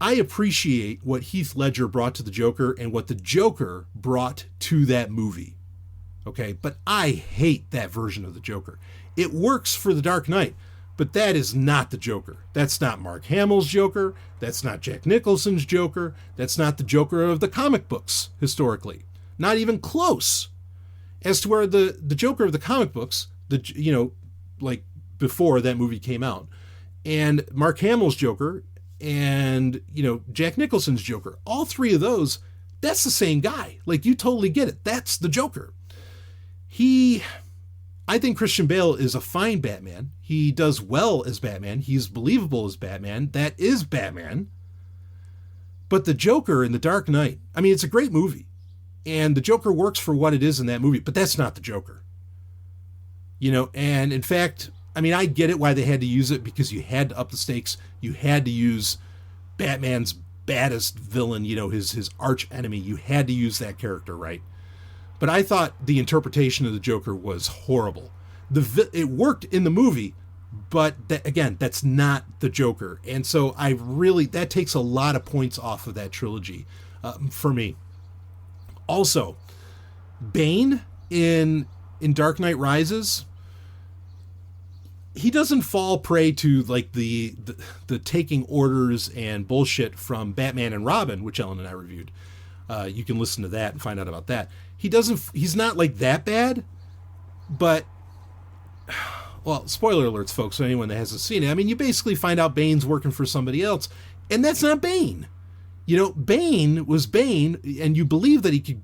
I appreciate what Heath Ledger brought to the Joker and what the Joker brought to that movie. Okay, but I hate that version of the Joker. It works for The Dark Knight, but that is not the Joker. That's not Mark Hamill's Joker. That's not Jack Nicholson's Joker. That's not the Joker of the comic books, historically. Not even close. As to where the Joker of the comic books, like before that movie came out, and Mark Hamill's Joker, and, Jack Nicholson's Joker, all three of those, that's the same guy. Like, you totally get it. That's the Joker. I think Christian Bale is a fine Batman. He does well as Batman. He's believable as Batman. That is Batman. But the Joker in The Dark Knight, I mean, it's a great movie. And the Joker works for what it is in that movie, but that's not the Joker. And in fact, I mean, I get it why they had to use it, because you had to up the stakes. You had to use Batman's baddest villain, his arch enemy. You had to use that character, right? But I thought the interpretation of the Joker was horrible. It worked in the movie, but again, that's not the Joker. And so that takes a lot of points off of that trilogy for me. Also, Bane in Dark Knight Rises, he doesn't fall prey to like the taking orders and bullshit from Batman and Robin, which Ellen and I reviewed. You can listen to that and find out about that. He's not like that bad, but, well, spoiler alerts, folks, so anyone that hasn't seen it. I mean, you basically find out Bane's working for somebody else, and that's not Bane. Bane was Bane, and you believe that he could,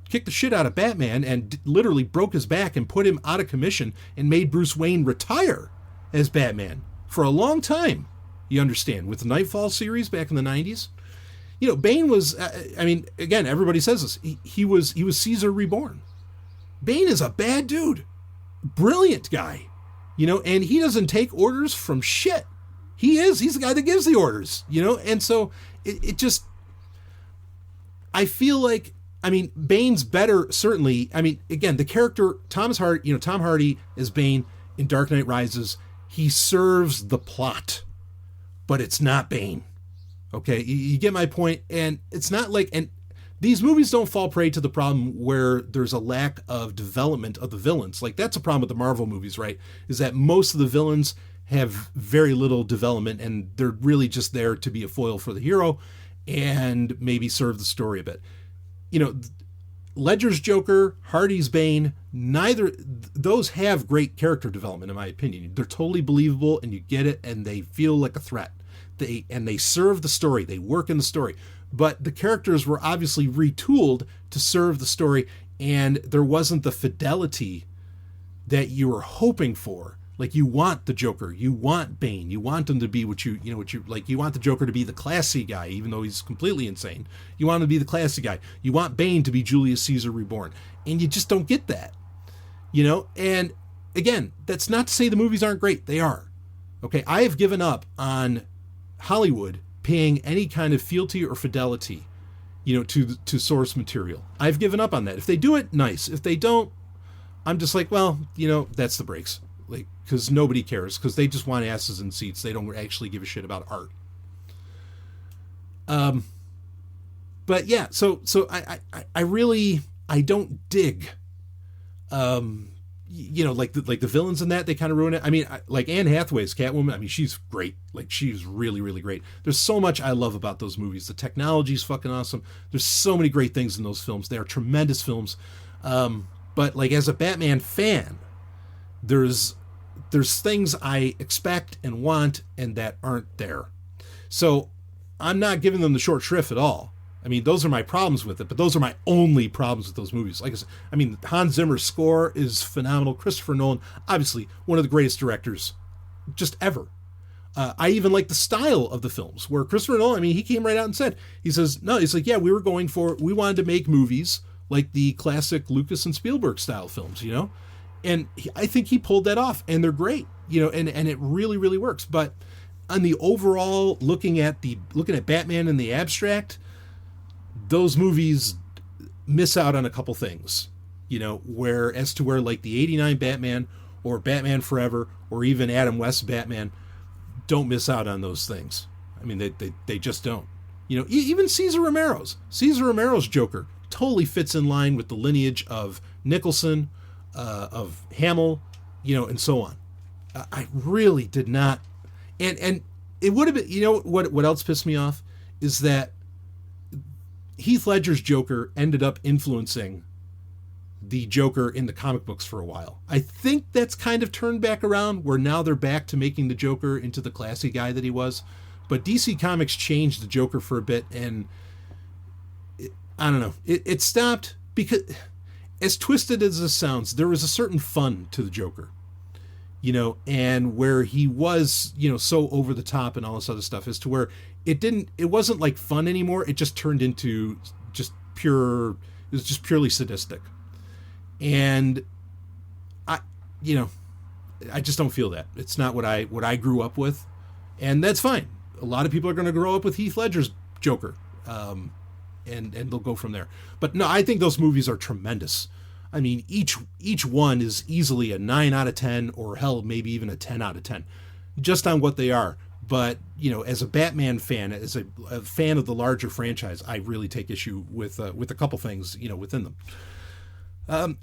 kick the shit out of Batman and literally broke his back and put him out of commission and made Bruce Wayne retire as Batman for a long time. You understand, with the Nightfall series back in the 90s. Bane was, I mean, again, everybody says this. He was Caesar reborn. Bane is a bad dude. Brilliant guy. And he doesn't take orders from shit. He's the guy that gives the orders, and so it just, I feel like, I mean, Bane's better, certainly. I mean, again, the character, Tom Hardy as Bane in Dark Knight Rises, he serves the plot, but it's not Bane. Okay, you get my point, and it's not like, and these movies don't fall prey to the problem where there's a lack of development of the villains. Like, that's a problem with the Marvel movies, right? Is that most of the villains have very little development, and they're really just there to be a foil for the hero and maybe serve the story a bit. Ledger's Joker, Hardy's Bane, those have great character development, in my opinion. They're totally believable, and you get it, and they feel like a threat. They serve the story. They work in the story. But the characters were obviously retooled to serve the story, and there wasn't the fidelity that you were hoping for. Like, you want the Joker, you want Bane, you want him to be what you like. You want the Joker to be the classy guy, even though he's completely insane. You want him to be the classy guy. You want Bane to be Julius Caesar reborn, and you just don't get that. And again, that's not to say the movies aren't great. They are. Okay, I have given up on Hollywood paying any kind of fealty or fidelity, to source material. I've given up on that. If they do it, nice. If they don't, I'm just like, well, that's the breaks. Like, because nobody cares, because they just want asses in seats. They don't actually give a shit about art. But yeah, so I really don't dig, like the villains in that, they kind of ruin it. I mean, like Anne Hathaway's Catwoman, I mean, she's great. Like, she's really, really great. There's so much I love about those movies. The technology's fucking awesome. There's so many great things in those films. They are tremendous films. But like as a Batman fan, there's things I expect and want and that aren't there. So I'm not giving them the short shrift at all. I mean, those are my problems with it, but those are my only problems with those movies. Like I said, I mean, Hans Zimmer's score is phenomenal. Christopher Nolan, obviously one of the greatest directors just ever. I even like the style of the films where Christopher Nolan, I mean, he came right out and said, he says, no, he's like, yeah, we wanted to make movies like the classic Lucas and Spielberg style films, you know? And I think he pulled that off, and they're great, you know, and it really, really works. But on the overall, looking at Batman in the abstract, those movies miss out on a couple things, you know, where like the 89 Batman or Batman Forever or even Adam West's Batman don't miss out on those things. I mean, they just don't. You know, even Cesar Romero's Joker totally fits in line with the lineage of Nicholson, of Hamill, you know, and so on. I really did not. And it would have been, you know, what else pissed me off is that Heath Ledger's Joker ended up influencing the Joker in the comic books for a while. I think that's kind of turned back around where now they're back to making the Joker into the classy guy that he was. But DC Comics changed the Joker for a bit, and I don't know. It stopped because, as twisted as this sounds, there was a certain fun to the Joker, you know, and where he was, you know, so over the top and all this other stuff, as to where it wasn't like fun anymore. It just turned into it was just purely sadistic. And I just don't feel that. It's not what I grew up with, and that's fine. A lot of people are going to grow up with Heath Ledger's Joker, and they'll go from there. But no, I think those movies are tremendous. I mean, each one is easily a 9 out of 10, or hell, maybe even a 10 out of 10, just on what they are. But, you know, as a Batman fan, as a fan of the larger franchise, I really take issue with a couple things, you know, within them.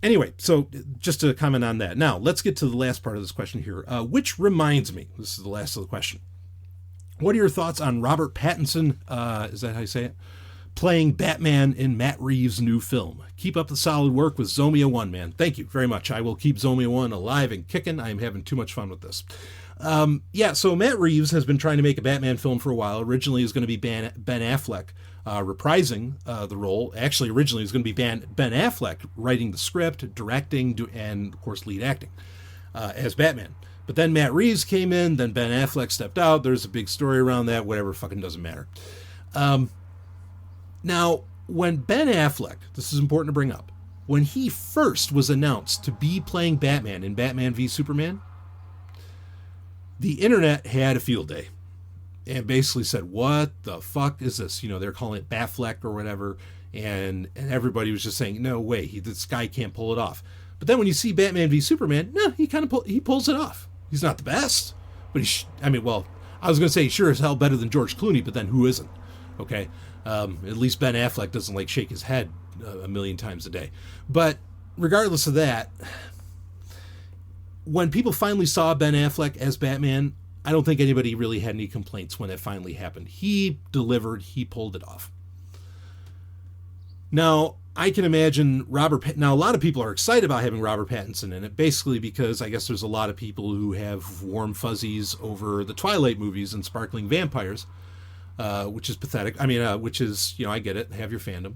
Anyway, so just to comment on that. Now, let's get to the last part of this question here, which reminds me, this is the last of the question. What are your thoughts on Robert Pattinson, is that how you say it, playing Batman in Matt Reeves' new film? Keep up the solid work with Zomia ONE, man. Thank you very much. I will keep Zomia ONE alive and kicking. I am having too much fun with this. So Matt Reeves has been trying to make a Batman film for a while. Originally it was going to be Ben Affleck reprising the role. Actually, originally it was going to be Ben Affleck writing the script, directing, and, of course, lead acting as Batman. But then Matt Reeves came in, then Ben Affleck stepped out. There's a big story around that. Whatever, fucking doesn't matter. Now, when Ben Affleck, this is important to bring up, when he first was announced to be playing Batman in Batman v Superman, the internet had a field day and basically said, what the fuck is this? You know, they're calling it Batfleck or whatever. And everybody was just saying, no way, this guy can't pull it off. But then when you see Batman v Superman, no, he pulls it off. He's not the best, but I was going to say sure as hell better than George Clooney, but then who isn't? Okay. At least Ben Affleck doesn't like shake his head a million times a day. But regardless of that, when people finally saw Ben Affleck as Batman, I don't think anybody really had any complaints when it finally happened. He delivered. He pulled it off. Now, I can imagine now a lot of people are excited about having Robert Pattinson in it, basically because I guess there's a lot of people who have warm fuzzies over the Twilight movies and sparkling vampires, which is pathetic. I mean, which is, you know, I get it. Have your fandom.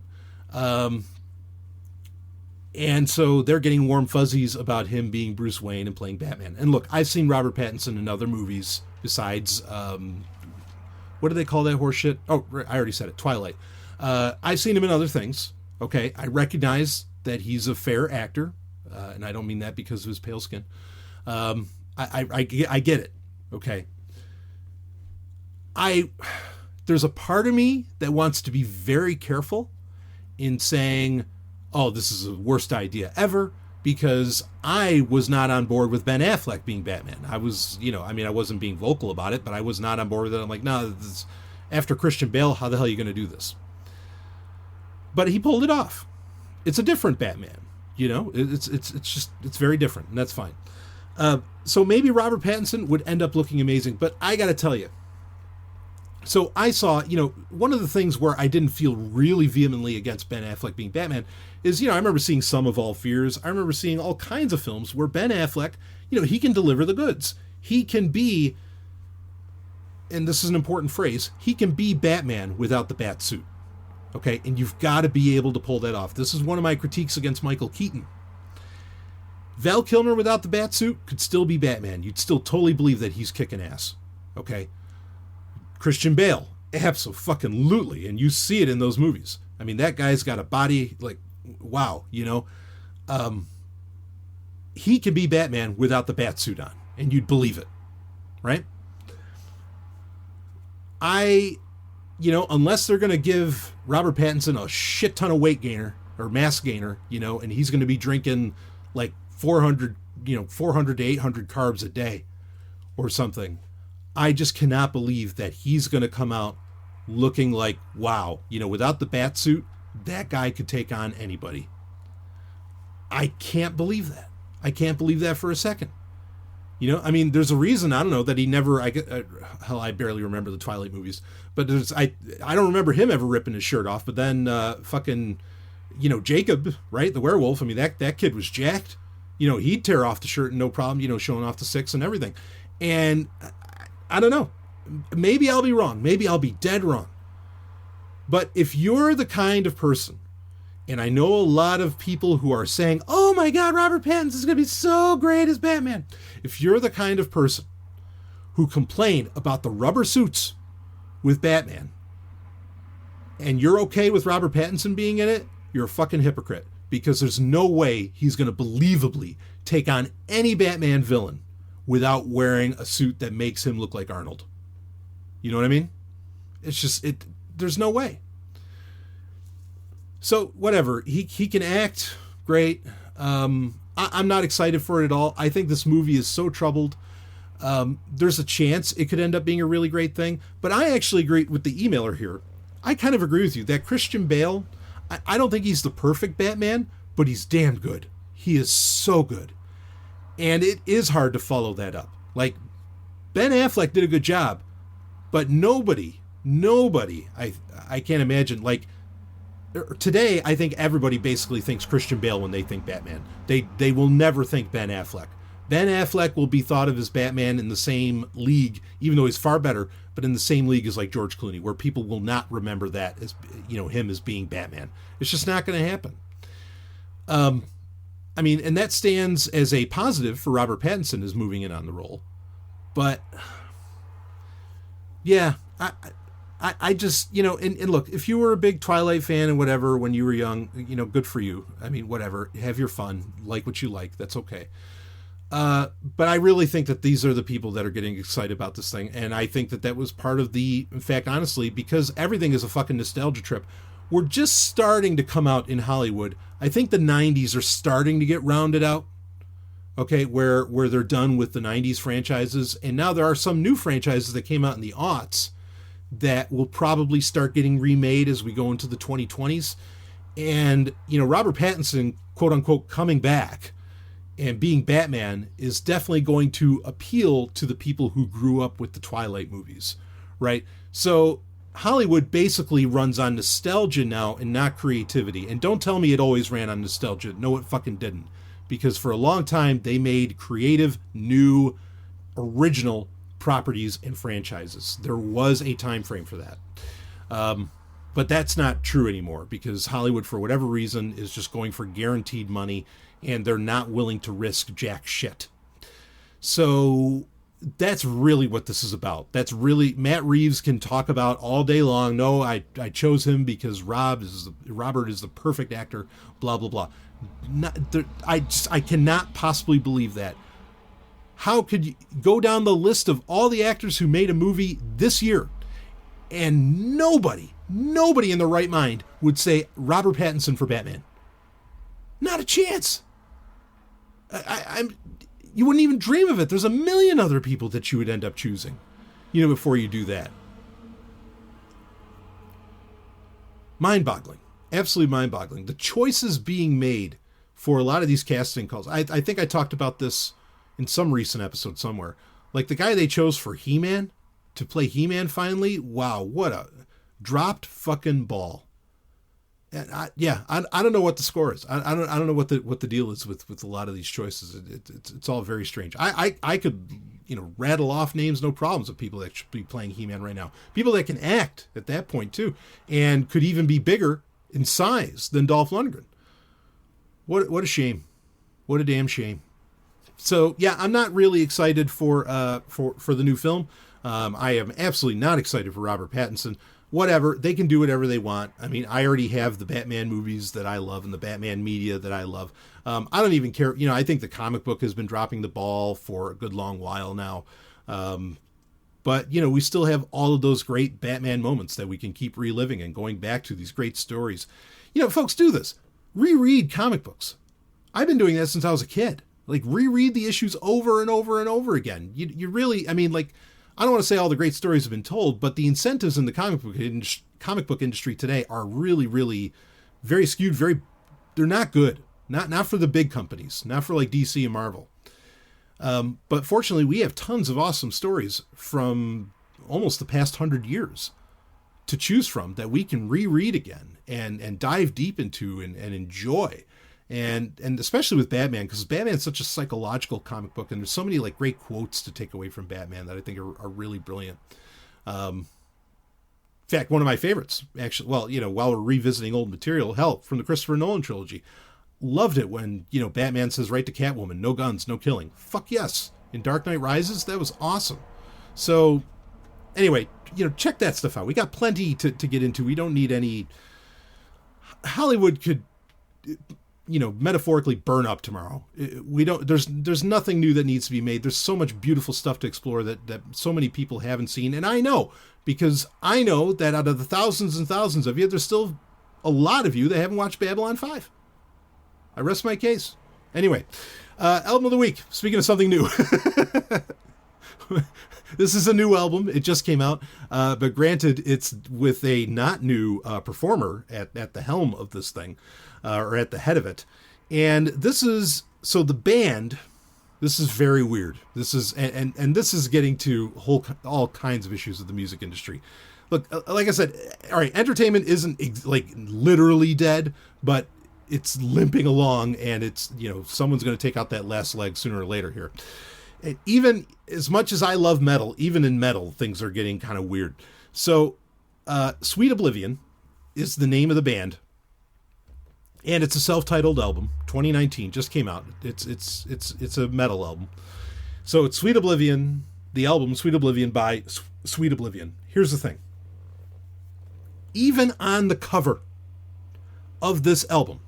And so they're getting warm fuzzies about him being Bruce Wayne and playing Batman. And look, I've seen Robert Pattinson in other movies besides, what do they call that horse shit? Oh, I already said it, Twilight. I've seen him in other things. Okay, I recognize that he's a fair actor, and I don't mean that because of his pale skin. I get it. Okay. There's a part of me that wants to be very careful in saying, oh, this is the worst idea ever, because I was not on board with Ben Affleck being Batman. I was, I wasn't being vocal about it, but I was not on board with it. I'm like, no, after Christian Bale, how the hell are you going to do this? But he pulled it off. It's a different Batman, it's very different, and that's fine. So maybe Robert Pattinson would end up looking amazing, but I got to tell you, So I saw, one of the things where I didn't feel really vehemently against Ben Affleck being Batman is, I remember seeing Sum of All Fears. I remember seeing all kinds of films where Ben Affleck, he can deliver the goods. He can be, and this is an important phrase, he can be Batman without the bat suit. Okay, and you've got to be able to pull that off. This is one of my critiques against Michael Keaton. Val Kilmer without the bat suit could still be Batman. You'd still totally believe that he's kicking ass. Okay? Christian Bale, absolutely, and you see it in those movies. I mean, that guy's got a body like, wow, he can be Batman without the bat suit on, and you'd believe it, right? Unless they're going to give Robert Pattinson a shit ton of weight gainer or mass gainer, and he's going to be drinking like 400 to 800 carbs a day or something. I just cannot believe that he's going to come out looking like, wow, without the bat suit, that guy could take on anybody. I can't believe that. I can't believe that for a second. There's a reason, I don't know, that he never, I barely remember the Twilight movies, but I don't remember him ever ripping his shirt off, but then Jacob, right, the werewolf, that kid was jacked. He'd tear off the shirt and no problem, showing off the six and everything. And I don't know, maybe I'll be wrong, maybe I'll be dead wrong. But if you're the kind of person, and I know a lot of people who are saying, oh my God, Robert Pattinson is going to be so great as Batman. If you're the kind of person who complained about the rubber suits with Batman, and you're okay with Robert Pattinson being in it, you're a fucking hypocrite. Because there's no way he's going to believably take on any Batman villain without wearing a suit that makes him look like Arnold. You know what I mean? It's just, there's no way. So, whatever. He can act great. I'm not excited for it at all. I think this movie is so troubled. There's a chance it could end up being a really great thing. But I actually agree with the emailer here. I kind of agree with you. That Christian Bale, I don't think he's the perfect Batman, but he's damn good. He is so good. And it is hard to follow that up. Like, Ben Affleck did a good job, but nobody, I can't imagine, like, today, I think everybody basically thinks Christian Bale when they think Batman. They will never think Ben Affleck. Ben Affleck will be thought of as Batman in the same league, even though he's far better, but in the same league as like George Clooney, where people will not remember that as, him as being Batman. It's just not going to happen. And that stands as a positive for Robert Pattinson as moving in on the role. But yeah, I just, and look, if you were a big Twilight fan and whatever when you were young, good for you. Whatever, have your fun, like what you like, that's okay. But I really think that these are the people that are getting excited about this thing. And I think that was part of in fact, honestly, because everything is a fucking nostalgia trip. We're just starting to come out in Hollywood. I think the 90s are starting to get rounded out. Okay, where they're done with the 90s franchises. And now there are some new franchises that came out in the aughts that will probably start getting remade as we go into the 2020s. And, Robert Pattinson, quote unquote, coming back and being Batman is definitely going to appeal to the people who grew up with the Twilight movies, right? So Hollywood basically runs on nostalgia now and not creativity. And don't tell me it always ran on nostalgia. No, it fucking didn't. Because for a long time, they made creative, new, original properties and franchises. There was a time frame for that. But that's not true anymore because Hollywood, for whatever reason, is just going for guaranteed money and they're not willing to risk jack shit. So that's really what this is about. That's really, Matt Reeves can talk about all day long. No, I chose him because Robert is the perfect actor, blah, blah, blah. I cannot possibly believe that. How could you go down the list of all the actors who made a movie this year and nobody in their right mind would say Robert Pattinson for Batman? Not a chance. You wouldn't even dream of it. There's a million other people that you would end up choosing, before you do that. Mind-boggling. Absolutely mind-boggling. The choices being made for a lot of these casting calls. I think I talked about this in some recent episode somewhere. Like the guy they chose for He-Man to play He-Man finally, wow, what a dropped fucking ball. And I don't know what the score is. I don't know what the deal is with a lot of these choices. It's all very strange. I could, rattle off names, no problems, of people that should be playing He-Man right now. People that can act at that point too, and could even be bigger in size than Dolph Lundgren. What a shame. What a damn shame. So yeah, I'm not really excited for the new film. I am absolutely not excited for Robert Pattinson. Whatever, they can do whatever they want. I mean, I already have the Batman movies that I love and the Batman media that I love. I don't even care. I think the comic book has been dropping the ball for a good long while now. But, we still have all of those great Batman moments that we can keep reliving and going back to these great stories. Folks, do this. Reread comic books. I've been doing that since I was a kid. Like, reread the issues over and over and over again. You really, I don't want to say all the great stories have been told, but the incentives in the comic book industry today are really, really very skewed. They're not good. Not for the big companies. Not for like DC and Marvel. But fortunately, we have tons of awesome stories from almost the past 100 years to choose from that we can reread again and dive deep into and enjoy. And especially with Batman, because Batman's such a psychological comic book, and there's so many like great quotes to take away from Batman that I think are really brilliant. In fact, one of my favorites, actually, while we're revisiting old material, hell, from the Christopher Nolan trilogy, loved it when, Batman says right to Catwoman, no guns, no killing. Fuck yes. In Dark Knight Rises, that was awesome. So anyway, check that stuff out. We got plenty to get into. We don't need any. Hollywood could, metaphorically burn up tomorrow. We don't, there's nothing new that needs to be made. There's so much beautiful stuff to explore that so many people haven't seen. And I know, because I know that out of the thousands and thousands of you, there's still a lot of you that haven't watched Babylon 5. I rest my case. Anyway, album of the week. Speaking of something new. This is a new album. It just came out. But granted, it's with a not new performer at the helm of this thing. Or at the head of it. And this is, so the band, this is very weird. This is, and this is getting to all kinds of issues of the music industry. Look, like I said, all right, entertainment isn't like literally dead, but it's limping along, and it's, someone's going to take out that last leg sooner or later here. And even as much as I love metal, even in metal, things are getting kind of weird. So, Sweet Oblivion is the name of the band. And it's a self-titled album, 2019, just came out. It's a metal album. So it's Sweet Oblivion, the album Sweet Oblivion by Sweet Oblivion. Here's the thing. Even on the cover of this album,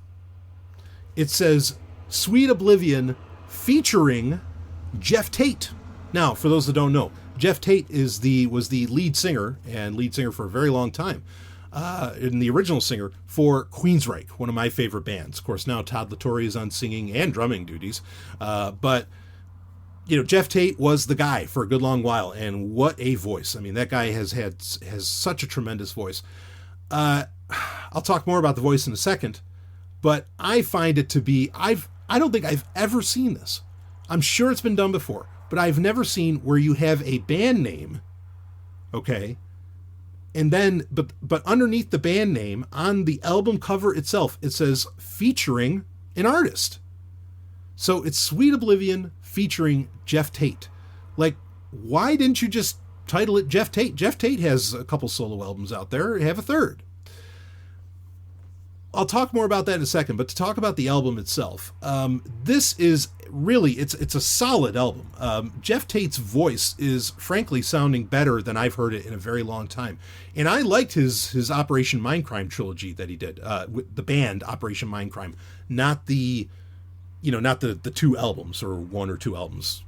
it says Sweet Oblivion featuring Geoff Tate. Now, for those that don't know, Geoff Tate was the lead singer for a very long time. In the original singer for Queensryche, one of my favorite bands. Of course, now Todd LaTorre is on singing and drumming duties. But Geoff Tate was the guy for a good long while, and what a voice. I mean, that guy has such a tremendous voice. I'll talk more about the voice in a second, but I find it to be, I don't think I've ever seen this. I'm sure it's been done before, but I've never seen where you have a band name, okay, and then, but underneath the band name, on the album cover itself, it says featuring an artist. So it's Sweet Oblivion featuring Geoff Tate. Like, why didn't you just title it Geoff Tate? Geoff Tate has a couple solo albums out there. Have a third. I'll talk more about that in a second, but to talk about the album itself, this is really, it's a solid album. Geoff Tate's voice is frankly sounding better than I've heard it in a very long time. And I liked his Operation Mindcrime trilogy that he did, with the band Operation Mindcrime, not the two albums or one or two albums.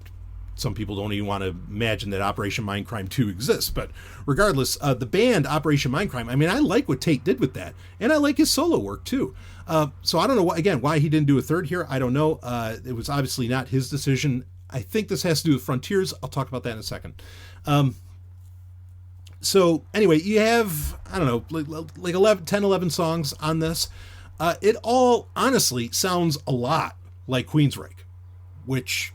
Some people don't even want to imagine that Operation Mindcrime 2 exists. But regardless, the band Operation Mindcrime, I mean, I like what Tate did with that. And I like his solo work, too. So I don't know, why he didn't do a third here. I don't know. It was obviously not his decision. I think this has to do with Frontiers. I'll talk about that in a second. So anyway, you have, I don't know, like 11 songs on this. It all honestly sounds a lot like Queensryche, which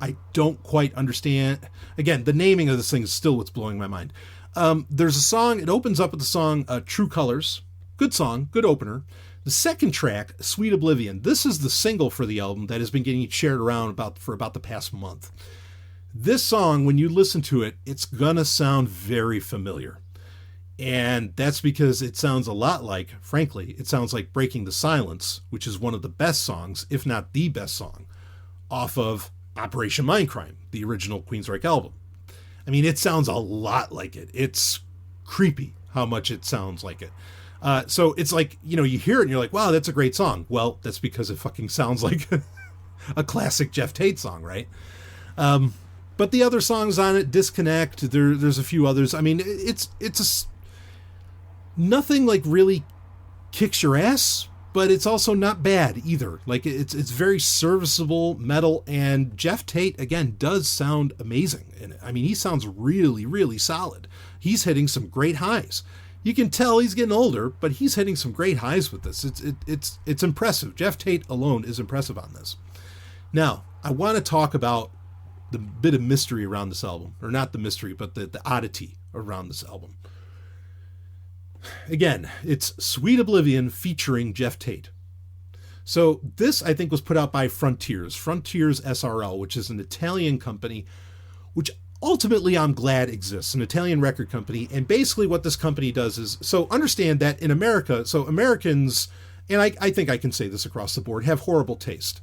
I don't quite understand. Again, the naming of this thing is still what's blowing my mind. There's a song, it opens up with the song True Colors. Good song, good opener. The second track, Sweet Oblivion, this is the single for the album that has been getting shared around for about the past month. This song, when you listen to it, it's gonna sound very familiar. And that's because it sounds a lot like, frankly, it sounds like Breaking the Silence, which is one of the best songs, if not the best song, off of Operation Mindcrime, the original Queensryche album. I mean, it sounds a lot like it. It's creepy how much it sounds like it. So it's like, you hear it and you're like, wow, that's a great song. Well, that's because it fucking sounds like a classic Geoff Tate song, right? But the other songs on it, Disconnect, there's a few others. I mean, it's nothing like really kicks your ass, but it's also not bad either. Like it's very serviceable metal, and Geoff Tate again does sound amazing in it. I mean, he sounds really, really solid. He's hitting some great highs. You can tell he's getting older, but he's hitting some great highs with this. It's impressive. Geoff Tate alone is impressive on this. Now, I want to talk about the bit of mystery around this album, or not the mystery, but the oddity around this album. Again, it's Sweet Oblivion featuring Geoff Tate. So this, I think, was put out by Frontiers SRL, which is an Italian company, which ultimately I'm glad exists, an Italian record company. And basically what this company does is, so understand that in America, so Americans, and I think I can say this across the board, have horrible taste.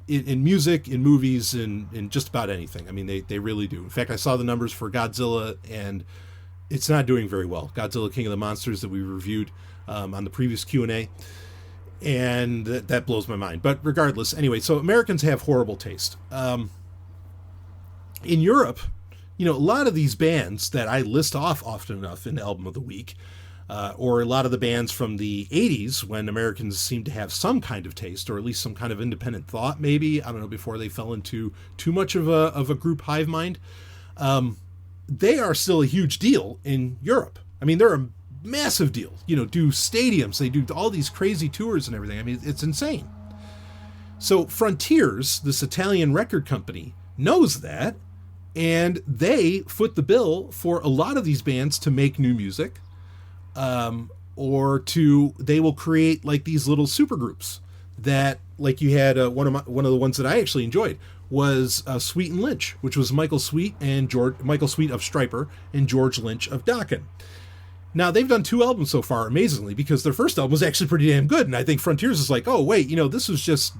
In music, in movies, in just about anything. I mean, they really do. In fact, I saw the numbers for Godzilla, and it's not doing very well. Godzilla King of the Monsters that we reviewed on the previous Q&A, and that blows my mind. But regardless, anyway, so Americans have horrible taste. In Europe, a lot of these bands that I list off often enough in Album of the Week, or a lot of the bands from the 80s when Americans seemed to have some kind of taste, or at least some kind of independent thought, maybe, I don't know, before they fell into too much of a group hive mind, they are still a huge deal in Europe. I mean, they're a massive deal. Do stadiums, they do all these crazy tours and everything. I mean, it's insane. So Frontiers, this Italian record company, knows that, and they foot the bill for a lot of these bands to make new music, or they will create like these little supergroups that, like you had one of the ones that I actually enjoyed was Sweet and Lynch, which was Michael Sweet of Stryper and George Lynch of Dokken. Now, they've done 2 albums so far, amazingly, because their first album was actually pretty damn good. And I think Frontiers is like, oh, wait, this was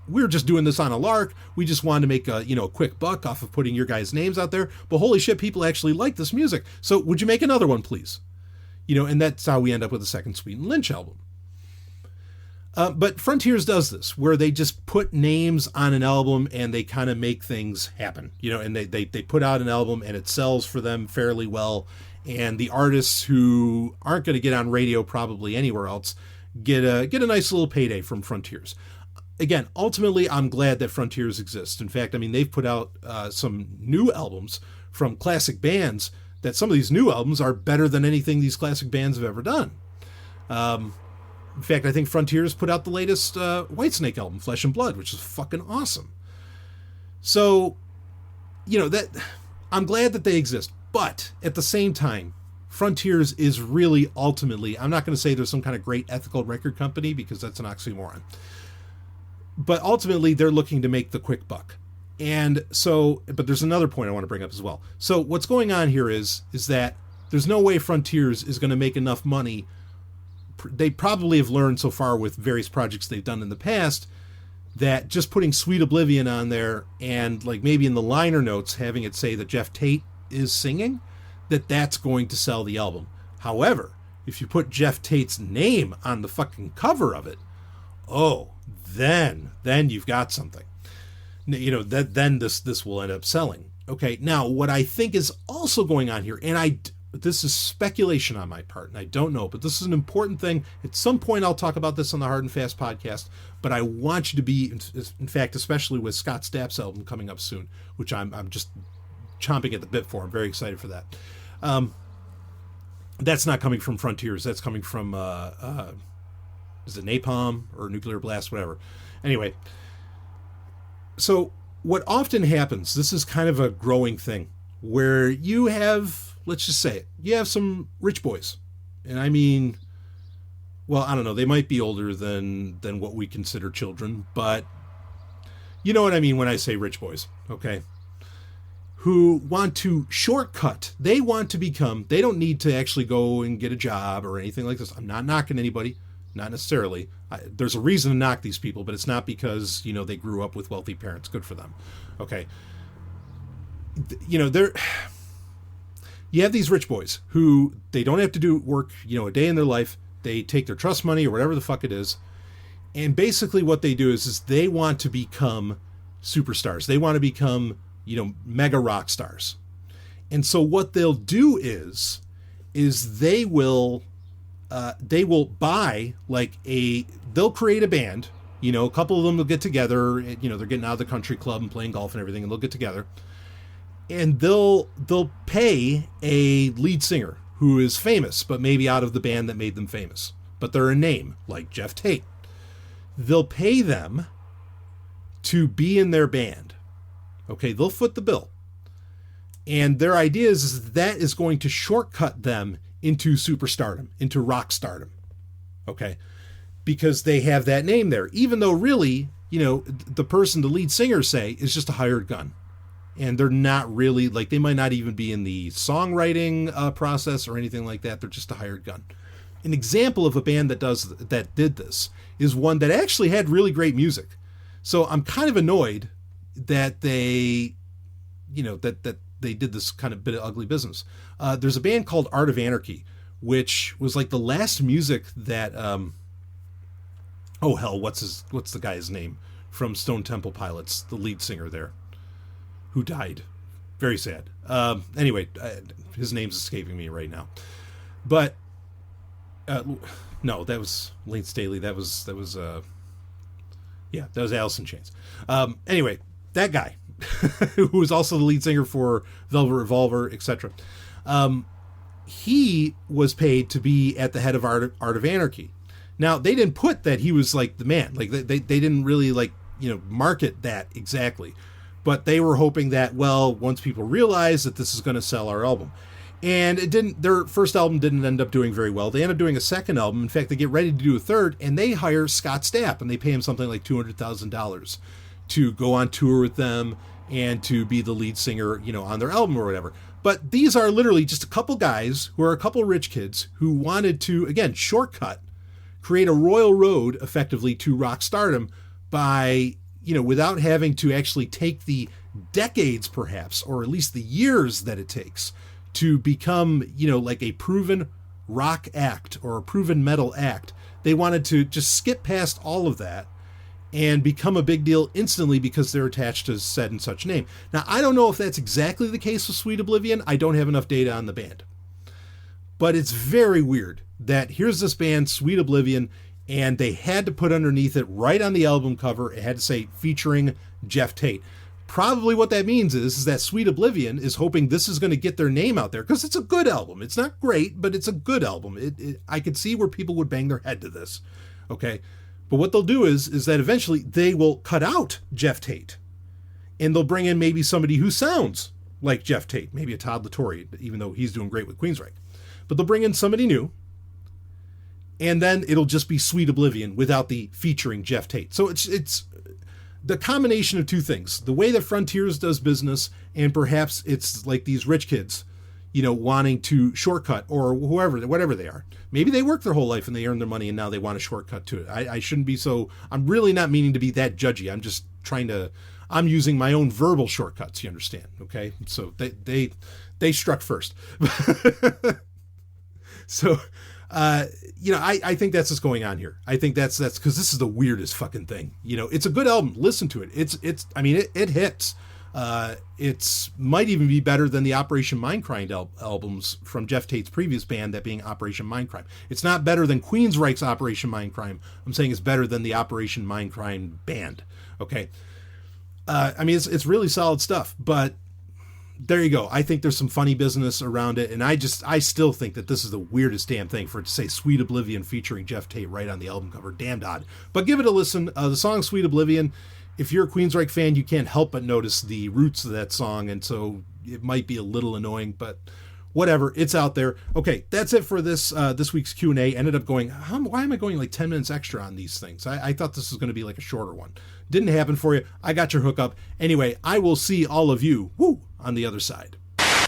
we were just doing this on a lark. We just wanted to make a quick buck off of putting your guys' names out there. But holy shit, people actually like this music. So would you make another one, please? And that's how we end up with the second Sweet and Lynch album. But Frontiers does this, where they just put names on an album and they kind of make things happen, and they put out an album and it sells for them fairly well. And the artists who aren't going to get on radio probably anywhere else get a nice little payday from Frontiers. Again, ultimately, I'm glad that Frontiers exists. In fact, I mean, they've put out some new albums from classic bands that some of these new albums are better than anything these classic bands have ever done. In fact, I think Frontiers put out the latest Whitesnake album, Flesh and Blood, which is fucking awesome. So, that I'm glad that they exist. But at the same time, Frontiers is really ultimately, I'm not going to say there's some kind of great ethical record company because that's an oxymoron. But ultimately, they're looking to make the quick buck. And so, but there's another point I want to bring up as well. So what's going on here is that there's no way Frontiers is going to make enough money. They probably have learned so far with various projects they've done in the past that just putting Sweet Oblivion on there and like maybe in the liner notes having it say that Geoff Tate is singing, that's going to sell the album. However, if you put Geoff Tate's name on the fucking cover of it, then you've got something. Then this will end up selling. Okay, now what I think is also going on here, and this is speculation on my part, and I don't know, but this is an important thing. At some point, I'll talk about this on the Hard and Fast podcast, but I want you to be, in fact, especially with Scott Stapp's album coming up soon, which I'm just chomping at the bit for. I'm very excited for that. That's not coming from Frontiers. That's coming from, is it Napalm or Nuclear Blast, whatever. Anyway, so what often happens, this is kind of a growing thing, where you have, let's just say it, you have some rich boys. And I mean, well, I don't know, they might be older than what we consider children, but you know what I mean when I say rich boys, okay? Who want to shortcut. They want to become, they don't need to actually go and get a job or anything like this. I'm not knocking anybody, not necessarily. There's a reason to knock these people, but it's not because, you know, they grew up with wealthy parents. Good for them. Okay. You know, you have these rich boys who they don't have to do work, you know, a day in their life. They take their trust money or whatever the fuck it is. And basically what they do is they want to become superstars. They want to become, you know, mega rock stars. And so what they'll do is they will buy they'll create a band, you know, a couple of them will get together, you know, they're getting out of the country club and playing golf and everything, and they'll get together and they'll pay a lead singer who is famous, but maybe out of the band that made them famous, but they're a name like Geoff Tate. They'll pay them to be in their band. Okay, they'll foot the bill. And their idea is that is going to shortcut them into superstardom, into rock stardom. Okay, because they have that name there, even though really, you know, the person, the lead singer, say, is just a hired gun. And they're not really, like, they might not even be in the songwriting process or anything like that. They're just a hired gun. An example of a band that did this is one that actually had really great music. So I'm kind of annoyed that they, you know, that they did this kind of bit of ugly business. There's a band called Art of Anarchy, which was like the last music that, oh hell, what's the guy's name from Stone Temple Pilots, the lead singer there, who died. Very sad. Anyway, his name's escaping me right now. But no, that was Lane Staley. That was Alice in Chains. Anyway, that guy, who was also the lead singer for Velvet Revolver, etc. He was paid to be at the head of Art of Anarchy. Now, they didn't put that he was like the man. Like they didn't really, like, you know, market that exactly. But they were hoping that, well, once people realize that this is going to sell our album. And it didn't. Their first album didn't end up doing very well. They end up doing a second album. In fact, they get ready to do a third, and they hire Scott Stapp, and they pay him something like $200,000 to go on tour with them and to be the lead singer, you know, on their album or whatever. But these are literally just a couple guys who are a couple rich kids who wanted to, again, shortcut, create a royal road effectively to rock stardom by, you know, without having to actually take the decades perhaps, or at least the years that it takes to become, you know, like a proven rock act or a proven metal act. They wanted to just skip past all of that and become a big deal instantly because they're attached to said and such name. Now, I don't know if that's exactly the case with Sweet Oblivion. I don't have enough data on the band. But it's very weird that here's this band, Sweet Oblivion, and they had to put underneath it, right on the album cover, it had to say featuring Geoff Tate. Probably what that means is that Sweet Oblivion is hoping this is going to get their name out there, because it's a good album. It's not great, but it's a good album. I could see where people would bang their head to this. Okay. But what they'll do is that eventually they will cut out Geoff Tate, and they'll bring in maybe somebody who sounds like Geoff Tate, maybe a Todd LaTorre, even though he's doing great with Queensryche. But they'll bring in somebody new, and then it'll just be Sweet Oblivion without the featuring Geoff Tate. So it's the combination of two things: the way that Frontiers does business, and perhaps it's like these rich kids, you know, wanting to shortcut, or whatever they are. Maybe they work their whole life and they earn their money and now they want a shortcut to it. I shouldn't be so, I'm really not meaning to be that judgy. I'm just I'm using my own verbal shortcuts, you understand? Okay. So they struck first. So, you know, I think that's what's going on here. I think that's because this is the weirdest fucking thing. You know, it's a good album. Listen to it. It hits. It's might even be better than the Operation Mindcrime albums from Geoff Tate's previous band, that being Operation Mindcrime. It's not better than Queensryche's Operation Mindcrime. I'm saying it's better than the Operation Mindcrime band. Okay. It's really solid stuff, but there you go. I think there's some funny business around it, and I still think that this is the weirdest damn thing for it to say Sweet Oblivion featuring Geoff Tate right on the album cover. Damned odd. But give it a listen. The song Sweet Oblivion if you're a Queensryche fan, you can't help but notice the roots of that song, and so it might be a little annoying, but whatever, it's out there. Okay, that's it for this week's Q&A. Ended up going, why am I going like 10 minutes extra on these things? I thought this was going to be like a shorter one. Didn't happen for you. I got your hookup. Anyway, I will see all of you on the other side.